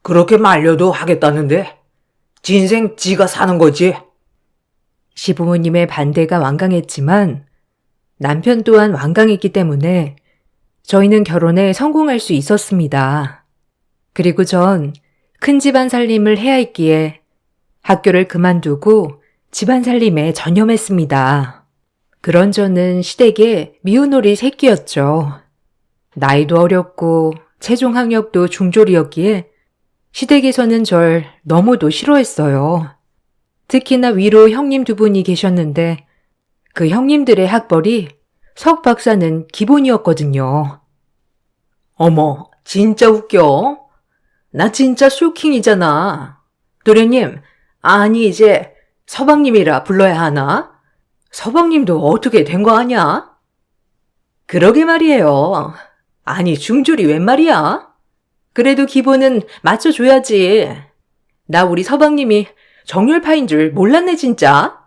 그렇게 말려도 하겠다는데 진생 지가 사는 거지. 시부모님의 반대가 완강했지만 남편 또한 완강했기 때문에 저희는 결혼에 성공할 수 있었습니다. 그리고 전 큰 집안 살림을 해야 했기에 학교를 그만두고 집안 살림에 전념했습니다. 그런 저는 시댁의 미운오리 새끼였죠. 나이도 어렸고 체중 학력도 중졸이었기에 시댁에서는 절 너무도 싫어했어요. 특히나 위로 형님 두 분이 계셨는데 그 형님들의 학벌이 석 박사는 기본이었거든요. 어머, 진짜 웃겨. 나 진짜 쇼킹이잖아. 도련님, 아니 이제 서방님이라 불러야 하나? 서방님도 어떻게 된 거 아냐? 그러게 말이에요. 아니 중졸이 웬 말이야? 그래도 기본은 맞춰줘야지. 나 우리 서방님이 정열파인 줄 몰랐네 진짜.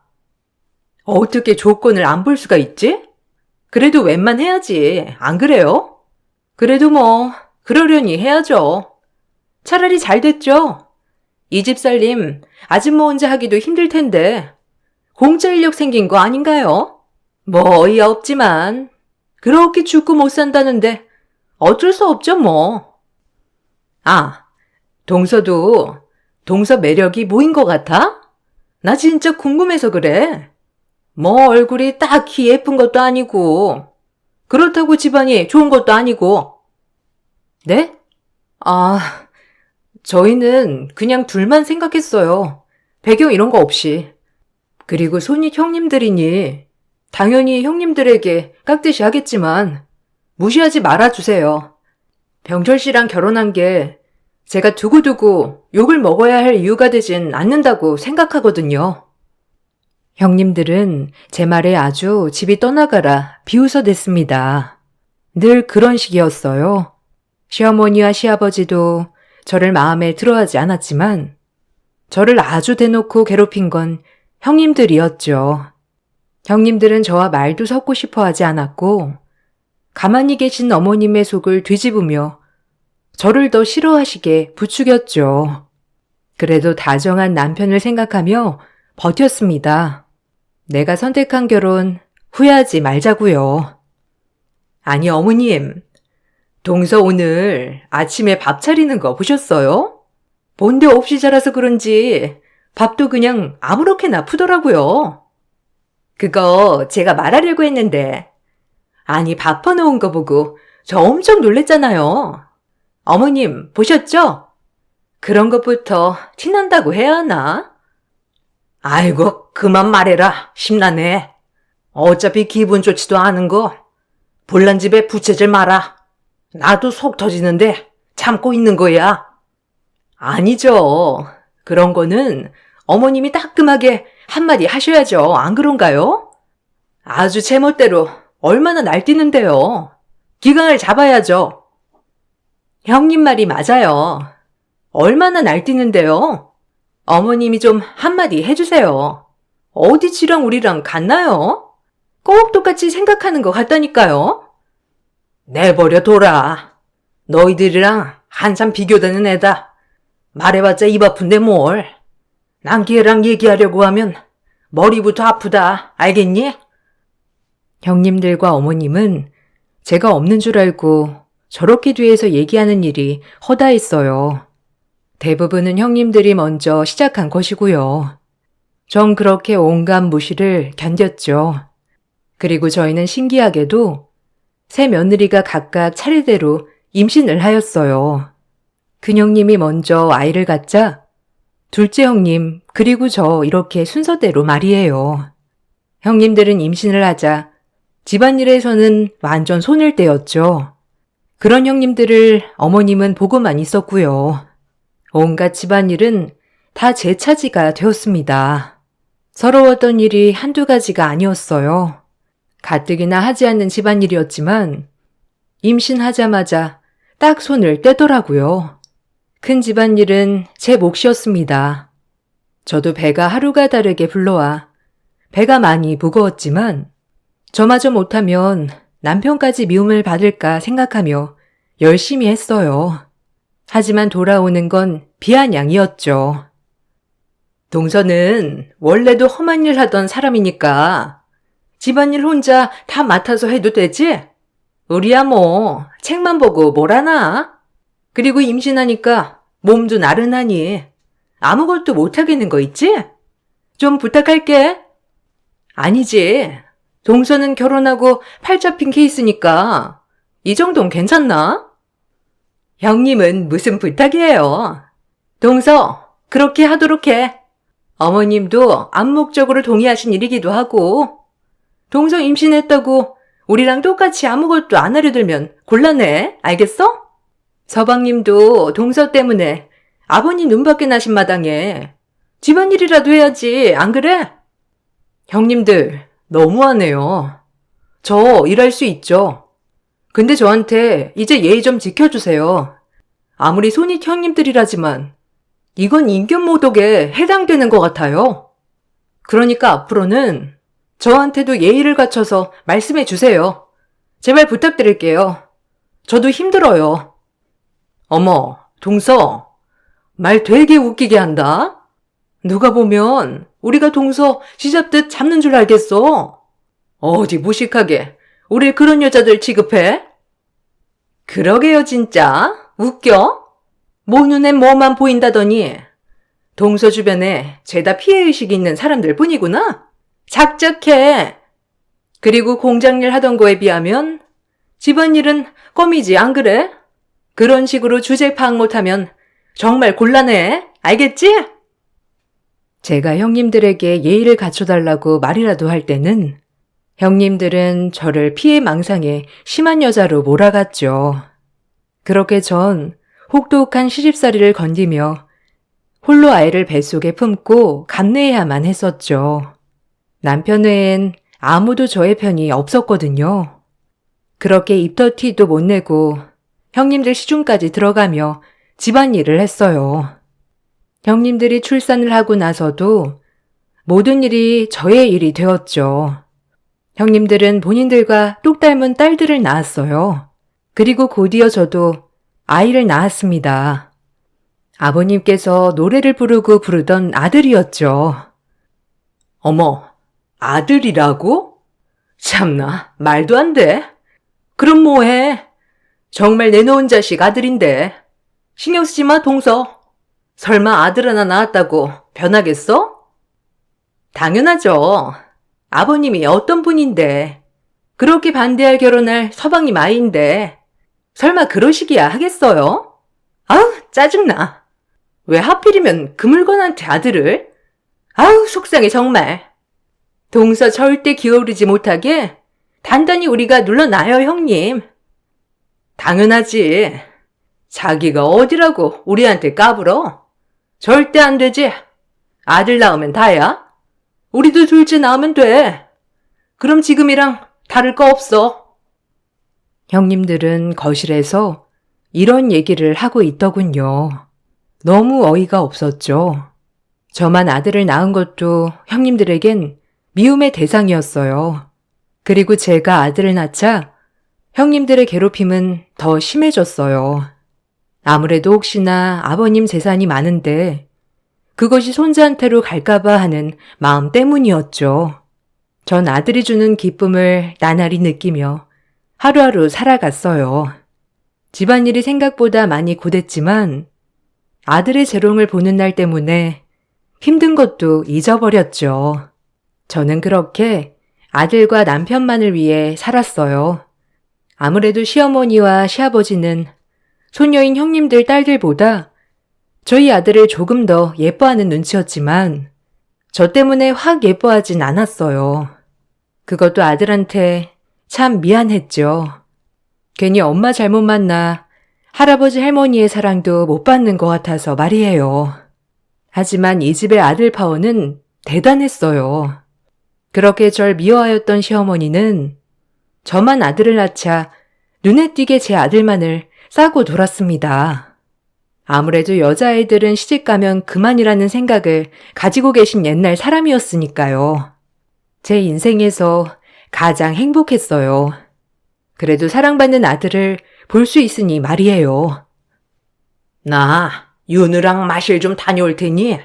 어떻게 조건을 안 볼 수가 있지? 그래도 웬만해야지. 안 그래요? 그래도 뭐 그러려니 해야죠. 차라리 잘 됐죠. 이 집 살림 아줌마 혼자 하기도 힘들 텐데 공짜 인력 생긴 거 아닌가요? 뭐 어이야 없지만 그렇게 죽고 못 산다는데 어쩔 수 없죠 뭐. 아, 동서도 동서 매력이 뭐인 것 같아? 나 진짜 궁금해서 그래. 뭐 얼굴이 딱히 예쁜 것도 아니고 그렇다고 집안이 좋은 것도 아니고. 네? 아, 저희는 그냥 둘만 생각했어요. 배경 이런 거 없이. 그리고 손익 형님들이니 당연히 형님들에게 깍듯이 하겠지만 무시하지 말아주세요. 병철 씨랑 결혼한 게 제가 두고두고 욕을 먹어야 할 이유가 되진 않는다고 생각하거든요. 형님들은 제 말에 아주 집이 떠나가라 비웃어댔습니다. 늘 그런 식이었어요. 시어머니와 시아버지도 저를 마음에 들어하지 않았지만 저를 아주 대놓고 괴롭힌 건 형님들이었죠. 형님들은 저와 말도 섞고 싶어 하지 않았고 가만히 계신 어머님의 속을 뒤집으며 저를 더 싫어하시게 부추겼죠. 그래도 다정한 남편을 생각하며 버텼습니다. 내가 선택한 결혼 후회하지 말자고요. 아니 어머님, 동서 오늘 아침에 밥 차리는 거 보셨어요? 본데 없이 자라서 그런지 밥도 그냥 아무렇게나 푸더라고요. 그거 제가 말하려고 했는데 아니 밥 퍼놓은 거 보고 저 엄청 놀랬잖아요. 어머님 보셨죠? 그런 것부터 티난다고 해야 하나? 아이고 그만 말해라 심란해. 어차피 기분 좋지도 않은 거 불난 집에 부채질 마라. 나도 속 터지는데 참고 있는 거야. 아니죠. 그런 거는 어머님이 따끔하게 한마디 하셔야죠. 안 그런가요? 아주 제멋대로 얼마나 날뛰는데요. 기강을 잡아야죠. 형님 말이 맞아요. 얼마나 날뛰는데요. 어머님이 좀 한마디 해주세요. 어디 지랑 우리랑 같나요? 꼭 똑같이 생각하는 것 같다니까요. 내버려 둬라. 너희들이랑 한참 비교되는 애다. 말해봤자 입 아픈데 뭘. 난 걔랑 얘기하려고 하면 머리부터 아프다. 알겠니? 형님들과 어머님은 제가 없는 줄 알고 저렇게 뒤에서 얘기하는 일이 허다했어요. 대부분은 형님들이 먼저 시작한 것이고요. 전 그렇게 온갖 무시를 견뎠죠. 그리고 저희는 신기하게도 세 며느리가 각각 차례대로 임신을 하였어요. 큰형님이 먼저 아이를 갖자 둘째 형님 그리고 저 이렇게 순서대로 말이에요. 형님들은 임신을 하자 집안일에서는 완전 손을 떼었죠. 그런 형님들을 어머님은 보고만 있었고요. 온갖 집안일은 다 제 차지가 되었습니다. 서러웠던 일이 한두 가지가 아니었어요. 가뜩이나 하지 않는 집안일이었지만 임신하자마자 딱 손을 떼더라고요. 큰 집안일은 제 몫이었습니다. 저도 배가 하루가 다르게 불러와 배가 많이 무거웠지만 저마저 못하면 남편까지 미움을 받을까 생각하며 열심히 했어요. 하지만 돌아오는 건 비아냥이었죠. 동서는 원래도 험한 일 하던 사람이니까 집안일 혼자 다 맡아서 해도 되지? 우리야 뭐 책만 보고 뭘 하나? 그리고 임신하니까 몸도 나른하니 아무것도 못하겠는 거 있지? 좀 부탁할게. 아니지. 동서는 결혼하고 팔 잡힌 케이스니까 이 정도는 괜찮나? 형님은 무슨 부탁이에요? 동서, 그렇게 하도록 해. 어머님도 암묵적으로 동의하신 일이기도 하고 동서 임신했다고 우리랑 똑같이 아무것도 안 하려 들면 곤란해. 알겠어? 서방님도 동서 때문에 아버님 눈밖에 나신 마당에 집안일이라도 해야지. 안 그래? 형님들 너무하네요. 저 일할 수 있죠. 근데 저한테 이제 예의 좀 지켜주세요. 아무리 손익 형님들이라지만 이건 인격모독에 해당되는 것 같아요. 그러니까 앞으로는 저한테도 예의를 갖춰서 말씀해 주세요. 제발 부탁드릴게요. 저도 힘들어요. 어머, 동서, 말 되게 웃기게 한다. 누가 보면 우리가 동서 쥐잡듯 잡는 줄 알겠어. 어디 무식하게 우리 그런 여자들 취급해? 그러게요 진짜. 웃겨? 뭐 눈엔 뭐만 보인다더니 동서 주변에 죄다 피해의식이 있는 사람들 뿐이구나. 작작해. 그리고 공장일 하던 거에 비하면 집안일은 껌이지 안 그래? 그런 식으로 주제 파악 못하면 정말 곤란해. 알겠지? 제가 형님들에게 예의를 갖춰달라고 말이라도 할 때는 형님들은 저를 피해망상에 심한 여자로 몰아갔죠. 그렇게 전 혹독한 시집살이를 건디며 홀로 아이를 뱃속에 품고 감내해야만 했었죠. 남편 외엔 아무도 저의 편이 없었거든요. 그렇게 입덧티도 못 내고 형님들 시중까지 들어가며 집안일을 했어요. 형님들이 출산을 하고 나서도 모든 일이 저의 일이 되었죠. 형님들은 본인들과 똑 닮은 딸들을 낳았어요. 그리고 곧이어 저도 아이를 낳았습니다. 아버님께서 노래를 부르던 아들이었죠. 어머, 아들이라고? 참나, 말도 안 돼. 그럼 뭐해? 정말 내놓은 자식 아들인데. 신경 쓰지 마, 동서. 설마 아들 하나 낳았다고 변하겠어? 당연하죠. 아버님이 어떤 분인데. 그렇게 반대할 결혼할 서방님 아이인데. 설마 그러시기야 하겠어요? 아우, 짜증나. 왜 하필이면 그 물건한테 아들을? 아우, 속상해 정말. 동서 절대 기어오르지 못하게 단단히 우리가 눌러놔요, 형님. 당연하지. 자기가 어디라고 우리한테 까불어? 절대 안 되지. 아들 낳으면 다야. 우리도 둘째 낳으면 돼. 그럼 지금이랑 다를 거 없어. 형님들은 거실에서 이런 얘기를 하고 있더군요. 너무 어이가 없었죠. 저만 아들을 낳은 것도 형님들에겐 미움의 대상이었어요. 그리고 제가 아들을 낳자 형님들의 괴롭힘은 더 심해졌어요. 아무래도 혹시나 아버님 재산이 많은데 그것이 손자한테로 갈까봐 하는 마음 때문이었죠. 전 아들이 주는 기쁨을 나날이 느끼며 하루하루 살아갔어요. 집안일이 생각보다 많이 고됐지만 아들의 재롱을 보는 날 때문에 힘든 것도 잊어버렸죠. 저는 그렇게 아들과 남편만을 위해 살았어요. 아무래도 시어머니와 시아버지는 손녀인 형님들 딸들보다 저희 아들을 조금 더 예뻐하는 눈치였지만 저 때문에 확 예뻐하진 않았어요. 그것도 아들한테 참 미안했죠. 괜히 엄마 잘못 만나 할아버지 할머니의 사랑도 못 받는 것 같아서 말이에요. 하지만 이 집의 아들 파워는 대단했어요. 그렇게 절 미워하였던 시어머니는 저만 아들을 낳자 눈에 띄게 제 아들만을 싸고 돌았습니다. 아무래도 여자아이들은 시집가면 그만이라는 생각을 가지고 계신 옛날 사람이었으니까요. 제 인생에서 가장 행복했어요. 그래도 사랑받는 아들을 볼 수 있으니 말이에요. 나 윤우랑 마실 좀 다녀올 테니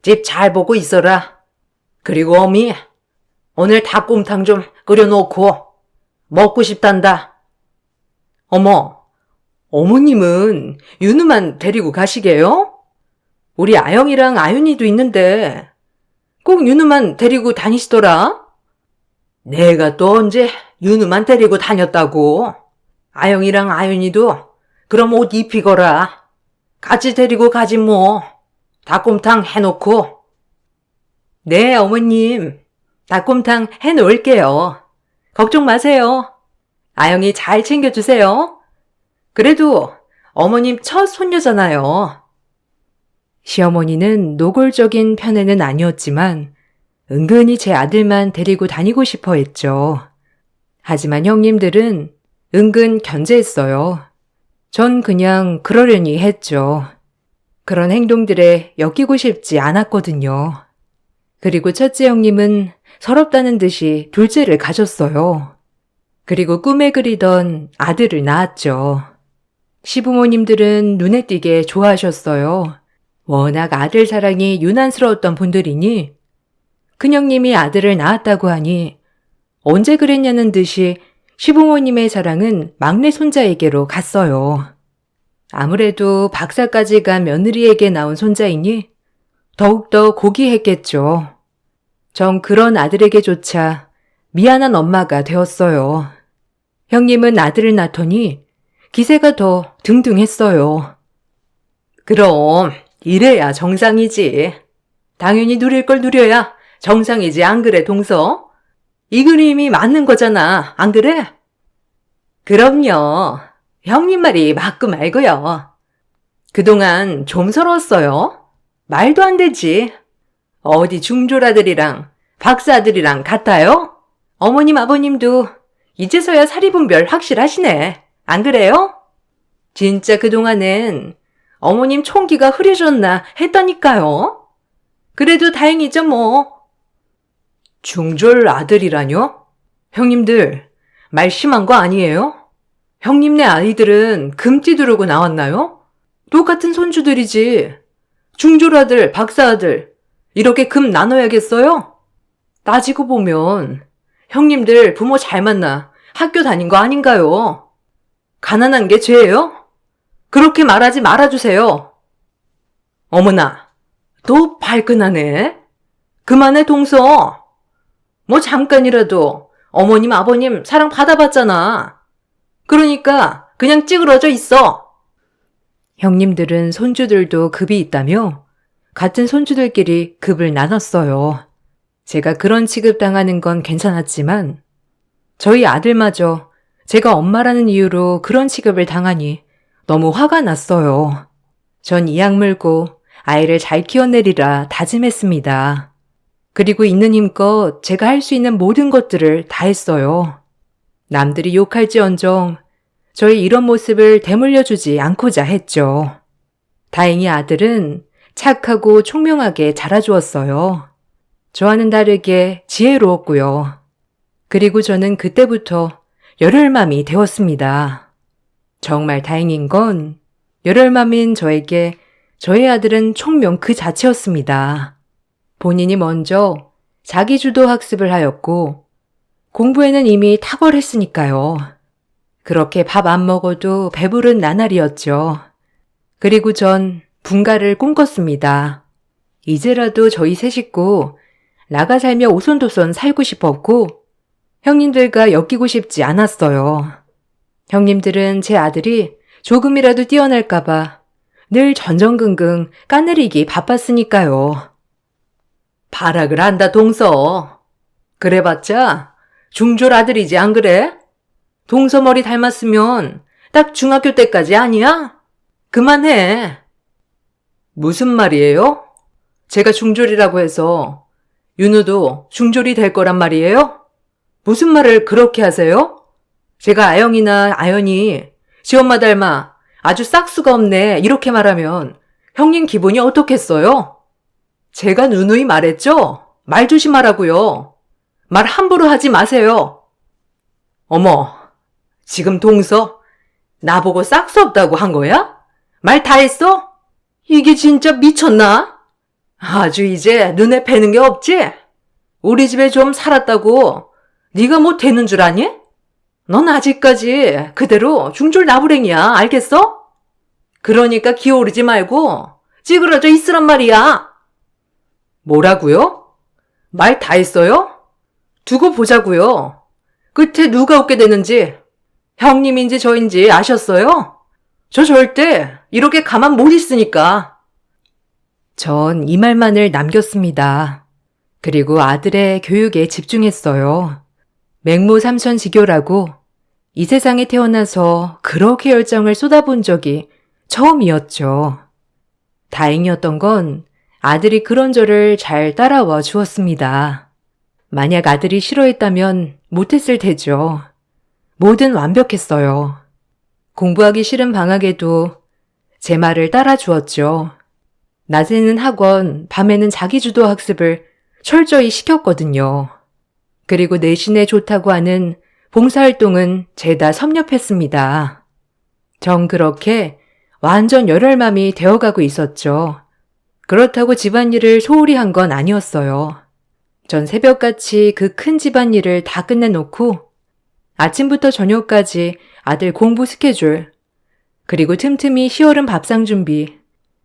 집 잘 보고 있어라. 그리고 어미, 오늘 닭곰탕 좀 끓여놓고 먹고 싶단다. 어머, 어머님은 윤우만 데리고 가시게요? 우리 아영이랑 아윤이도 있는데 꼭 윤우만 데리고 다니시더라? 내가 또 언제 윤우만 데리고 다녔다고? 아영이랑 아윤이도 그럼 옷 입히거라. 같이 데리고 가지 뭐. 닭곰탕 해놓고. 네, 어머님. 닭곰탕 해놓을게요. 걱정 마세요. 아영이 잘 챙겨주세요. 그래도 어머님 첫 손녀잖아요. 시어머니는 노골적인 편에는 아니었지만 은근히 제 아들만 데리고 다니고 싶어 했죠. 하지만 형님들은 은근 견제했어요. 전 그냥 그러려니 했죠. 그런 행동들에 엮이고 싶지 않았거든요. 그리고 첫째 형님은 서럽다는 듯이 둘째를 가졌어요. 그리고 꿈에 그리던 아들을 낳았죠. 시부모님들은 눈에 띄게 좋아하셨어요. 워낙 아들 사랑이 유난스러웠던 분들이니 큰형님이 아들을 낳았다고 하니 언제 그랬냐는 듯이 시부모님의 사랑은 막내 손자에게로 갔어요. 아무래도 박사까지 간 며느리에게 나온 손자이니 더욱더 고귀했겠죠. 전 그런 아들에게조차 미안한 엄마가 되었어요. 형님은 아들을 낳더니 기세가 더 등등했어요. 그럼 이래야 정상이지. 당연히 누릴 걸 누려야 정상이지, 안 그래, 동서? 이 그림이 맞는 거잖아, 안 그래? 그럼요. 형님 말이 맞고 말고요. 그동안 좀 서러웠어요. 말도 안 되지. 어디 중졸아들이랑 박사아들이랑 같아요? 어머님 아버님도 이제서야 사리분별 확실하시네. 안 그래요? 진짜 그동안엔 어머님 총기가 흐려졌나 했다니까요. 그래도 다행이죠 뭐. 중졸 아들이라뇨? 형님들, 말 심한 거 아니에요? 형님네 아이들은 금띠 두르고 나왔나요? 똑같은 손주들이지. 중졸 아들, 박사 아들, 이렇게 금 나눠야겠어요? 따지고 보면 형님들 부모 잘 만나 학교 다닌 거 아닌가요? 가난한 게 죄예요? 그렇게 말하지 말아주세요. 어머나, 또 발끈하네. 그만해 동서. 뭐 잠깐이라도 어머님 아버님 사랑 받아봤잖아. 그러니까 그냥 찌그러져 있어. 형님들은 손주들도 급이 있다며 같은 손주들끼리 급을 나눴어요. 제가 그런 취급당하는 건 괜찮았지만 저희 아들마저 제가 엄마라는 이유로 그런 취급을 당하니 너무 화가 났어요. 전 이 약 물고 아이를 잘 키워내리라 다짐했습니다. 그리고 있는 힘껏 제가 할 수 있는 모든 것들을 다 했어요. 남들이 욕할지언정 저의 이런 모습을 되물려주지 않고자 했죠. 다행히 아들은 착하고 총명하게 자라주었어요. 저와는 다르게 지혜로웠고요. 그리고 저는 그때부터 열혈맘이 되었습니다. 정말 다행인 건 열혈맘인 저에게 저의 아들은 총명 그 자체였습니다. 본인이 먼저 자기주도 학습을 하였고 공부에는 이미 탁월했으니까요. 그렇게 밥 안 먹어도 배부른 나날이었죠. 그리고 전 분가를 꿈꿨습니다. 이제라도 저희 세 식구 나가 살며 오손도손 살고 싶었고 형님들과 엮이고 싶지 않았어요. 형님들은 제 아들이 조금이라도 뛰어날까봐 늘 전전긍긍 까내리기 바빴으니까요. 발악을 한다 동서. 그래봤자 중졸 아들이지 안 그래? 동서 머리 닮았으면 딱 중학교 때까지 아니야? 그만해. 무슨 말이에요? 제가 중졸이라고 해서 윤우도 중졸이 될 거란 말이에요? 무슨 말을 그렇게 하세요? 제가 아영이나 아연이 지 엄마 닮아 아주 싹수가 없네 이렇게 말하면 형님 기분이 어떻겠어요? 제가 누누이 말했죠? 말 조심하라고요. 말 함부로 하지 마세요. 어머, 지금 동서 나보고 싹수 없다고 한 거야? 말 다 했어? 이게 진짜 미쳤나? 아주 이제 눈에 뵈는 게 없지? 우리 집에 좀 살았다고 네가 뭐 되는 줄 아니? 넌 아직까지 그대로 중졸 나부랭이야. 알겠어? 그러니까 기어오르지 말고 찌그러져 있으란 말이야. 뭐라고요? 말 다 했어요? 두고 보자고요. 끝에 누가 웃게 되는지 형님인지 저인지 아셨어요? 저 절대 이렇게 가만 못 있으니까. 전 이 말만을 남겼습니다. 그리고 아들의 교육에 집중했어요. 맹모삼천지교라고 이 세상에 태어나서 그렇게 열정을 쏟아본 적이 처음이었죠. 다행이었던 건 아들이 그런 저를 잘 따라와 주었습니다. 만약 아들이 싫어했다면 못했을 테죠. 뭐든 완벽했어요. 공부하기 싫은 방학에도 제 말을 따라 주었죠. 낮에는 학원, 밤에는 자기주도 학습을 철저히 시켰거든요. 그리고 내신에 좋다고 하는 봉사활동은 죄다 섭렵했습니다. 전 그렇게 완전 열혈맘이 되어가고 있었죠. 그렇다고 집안일을 소홀히 한 건 아니었어요. 전 새벽같이 그 큰 집안일을 다 끝내놓고 아침부터 저녁까지 아들 공부 스케줄, 그리고 틈틈이 시어른 밥상 준비,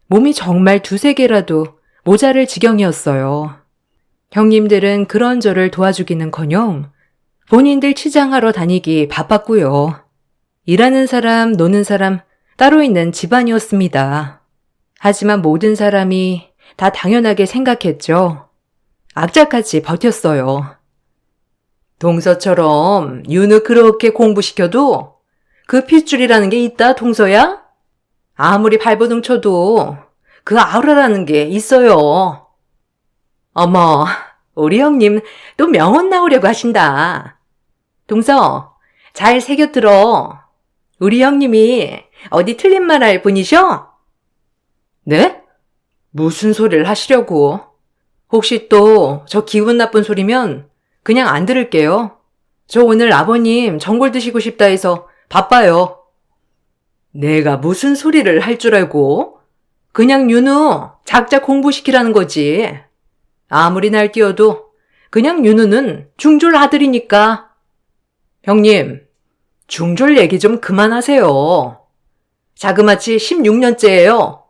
몸이 정말 두세 개라도 모자랄 지경이었어요. 형님들은 그런 저를 도와주기는커녕 본인들 치장하러 다니기 바빴고요. 일하는 사람, 노는 사람 따로 있는 집안이었습니다. 하지만 모든 사람이 다 당연하게 생각했죠. 악착같이 버텼어요. 동서처럼 윤우 그렇게 공부시켜도 그 핏줄이라는 게 있다, 동서야? 아무리 발버둥 쳐도 그 아우라라는 게 있어요. 어머, 우리 형님 또 명언 나오려고 하신다. 동서, 잘 새겨 들어. 우리 형님이 어디 틀린 말 할 분이셔? 네? 무슨 소리를 하시려고? 혹시 또 저 기분 나쁜 소리면 그냥 안 들을게요. 저 오늘 아버님 전골 드시고 싶다 해서 바빠요. 내가 무슨 소리를 할 줄 알고? 그냥 윤우 작작 공부시키라는 거지. 아무리 날뛰어도 그냥 윤우는 중졸 아들이니까. 형님, 중졸 얘기 좀 그만하세요. 자그마치 16년째예요.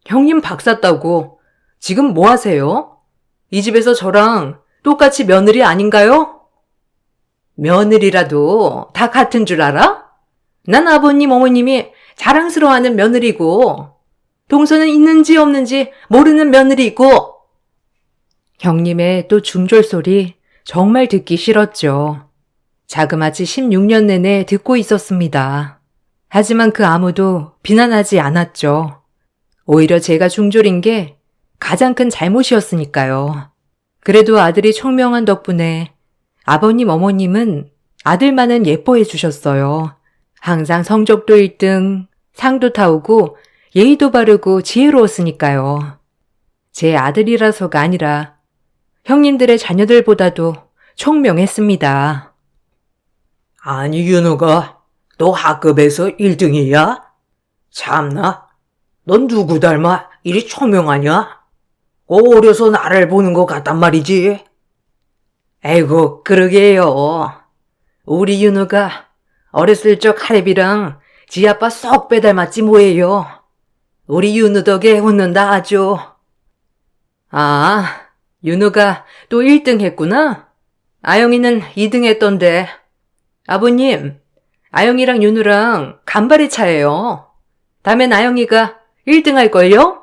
형님 박사 따고 지금 뭐 하세요? 이 집에서 저랑 똑같이 며느리 아닌가요? 며느리라도 다 같은 줄 알아? 난 아버님, 어머님이 자랑스러워하는 며느리고 동서는 있는지 없는지 모르는 며느리고. 형님의 또 중졸 소리 정말 듣기 싫었죠. 자그마치 16년 내내 듣고 있었습니다. 하지만 그 아무도 비난하지 않았죠. 오히려 제가 중졸인 게 가장 큰 잘못이었으니까요. 그래도 아들이 총명한 덕분에 아버님, 어머님은 아들만은 예뻐해 주셨어요. 항상 성적도 1등, 상도 타오고 예의도 바르고 지혜로웠으니까요. 제 아들이라서가 아니라 형님들의 자녀들보다도 총명했습니다. 아니, 윤호가 너 학급에서 1등이야? 참나, 넌 누구 닮아 이리 총명하냐? 어려서 나를 보는 것 같단 말이지. 에이고, 그러게요. 우리 윤우가 어렸을 적 할애비랑 지 아빠 쏙 빼닮았지 뭐예요. 우리 윤우 덕에 웃는다 아주. 아, 윤우가 또 1등 했구나? 아영이는 2등 했던데. 아버님, 아영이랑 윤우랑 간발의 차예요. 다음엔 아영이가 1등 할걸요?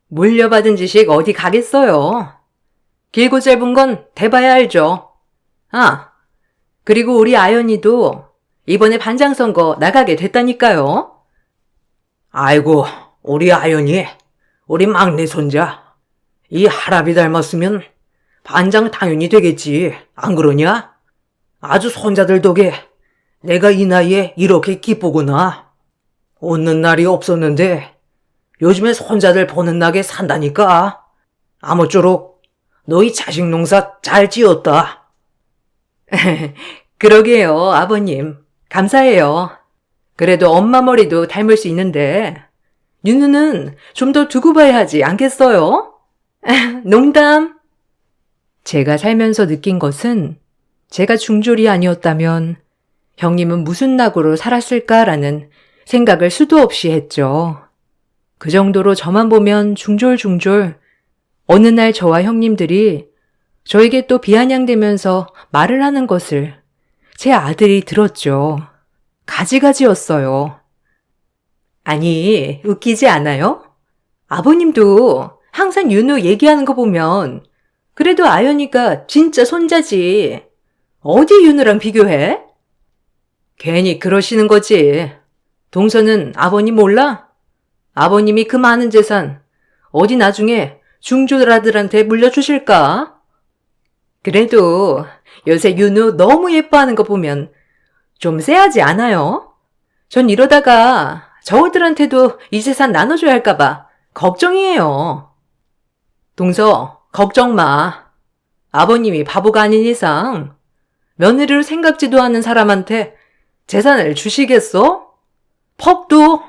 물려받은 지식 어디 가겠어요. 길고 짧은 건 대봐야 알죠. 아, 그리고 우리 아연이도 이번에 반장 선거 나가게 됐다니까요. 아이고, 우리 아연이, 우리 막내 손자. 이 할아비 닮았으면 반장 당연히 되겠지. 안 그러냐? 아주 손자들 덕에 내가 이 나이에 이렇게 기쁘구나. 웃는 날이 없었는데 요즘에 손자들 보는 낙에 산다니까. 아무쪼록 너희 자식 농사 잘 지었다. 그러게요, 아버님. 감사해요. 그래도 엄마 머리도 닮을 수 있는데 윤우는 좀 더 두고 봐야 하지 않겠어요? 농담. 제가 살면서 느낀 것은 제가 중졸이 아니었다면 형님은 무슨 낙으로 살았을까라는 생각을 수도 없이 했죠. 그 정도로 저만 보면 중졸. 어느 날 저와 형님들이 저에게 또 비아냥대면서 말을 하는 것을 제 아들이 들었죠. 가지가지였어요. 아니, 웃기지 않아요? 아버님도 항상 윤우 얘기하는 거 보면 그래도 아연이가 진짜 손자지. 어디 윤우랑 비교해? 괜히 그러시는 거지. 동서는 아버님 몰라? 아버님이 그 많은 재산 어디 나중에 중졸 아들한테 물려주실까? 그래도 요새 윤우 너무 예뻐하는 거 보면 좀 쎄하지 않아요? 전 이러다가 저들한테도 이 재산 나눠줘야 할까봐 걱정이에요. 동서, 걱정 마. 아버님이 바보가 아닌 이상 며느리로 생각지도 않은 사람한테 재산을 주시겠어? 퍽도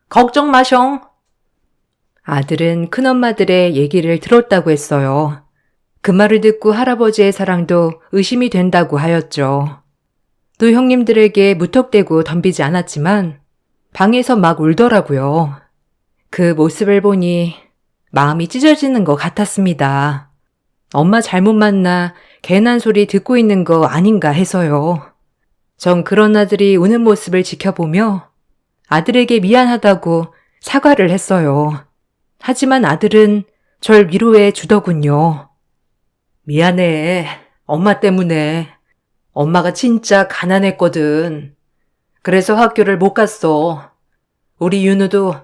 걱정 마셩. 아들은 큰엄마들의 얘기를 들었다고 했어요. 그 말을 듣고 할아버지의 사랑도 의심이 된다고 하였죠. 또 형님들에게 무턱대고 덤비지 않았지만 방에서 막 울더라고요. 그 모습을 보니 마음이 찢어지는 것 같았습니다. 엄마 잘못 만나 괜한 소리 듣고 있는 거 아닌가 해서요. 전 그런 아들이 우는 모습을 지켜보며 아들에게 미안하다고 사과를 했어요. 하지만 아들은 절 위로해 주더군요. 미안해. 엄마 때문에. 엄마가 진짜 가난했거든. 그래서 학교를 못 갔어. 우리 윤우도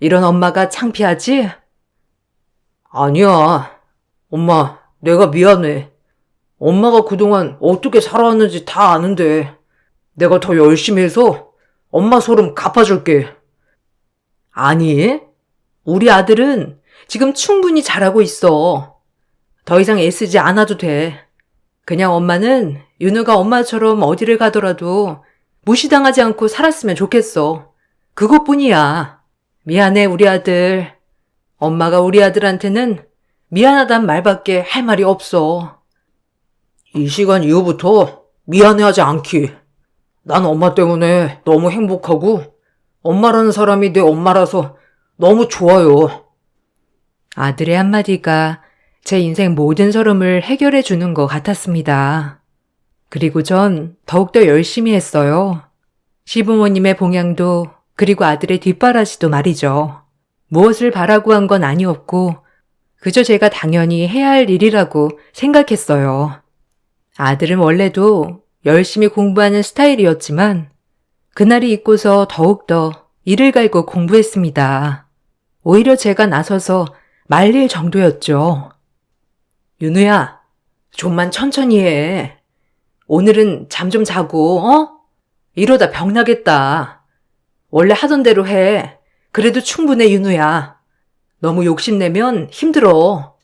이런 엄마가 창피하지? 아니야. 엄마, 내가 미안해. 엄마가 그동안 어떻게 살아왔는지 다 아는데 내가 더 열심히 해서 엄마 소름 갚아줄게. 아니, 우리 아들은 지금 충분히 잘하고 있어. 더 이상 애쓰지 않아도 돼. 그냥 엄마는 윤우가 엄마처럼 어디를 가더라도 무시당하지 않고 살았으면 좋겠어. 그것뿐이야. 미안해, 우리 아들. 엄마가 우리 아들한테는 미안하단 말밖에 할 말이 없어. 이 시간 이후부터 미안해하지 않기. 난 엄마 때문에 너무 행복하고 엄마라는 사람이 내 엄마라서 너무 좋아요. 아들의 한마디가 제 인생 모든 서름을 해결해 주는 것 같았습니다. 그리고 전 더욱더 열심히 했어요. 시부모님의 봉양도 그리고 아들의 뒷바라지도 말이죠. 무엇을 바라고 한 건 아니었고 그저 제가 당연히 해야 할 일이라고 생각했어요. 아들은 원래도 열심히 공부하는 스타일이었지만 그날이 있고서 더욱더 이를 갈고 공부했습니다. 오히려 제가 나서서 말릴 정도였죠. 윤우야, 좀만 천천히 해. 오늘은 잠 좀 자고, 이러다 병 나겠다. 원래 하던 대로 해. 그래도 충분해, 윤우야. 너무 욕심내면 힘들어.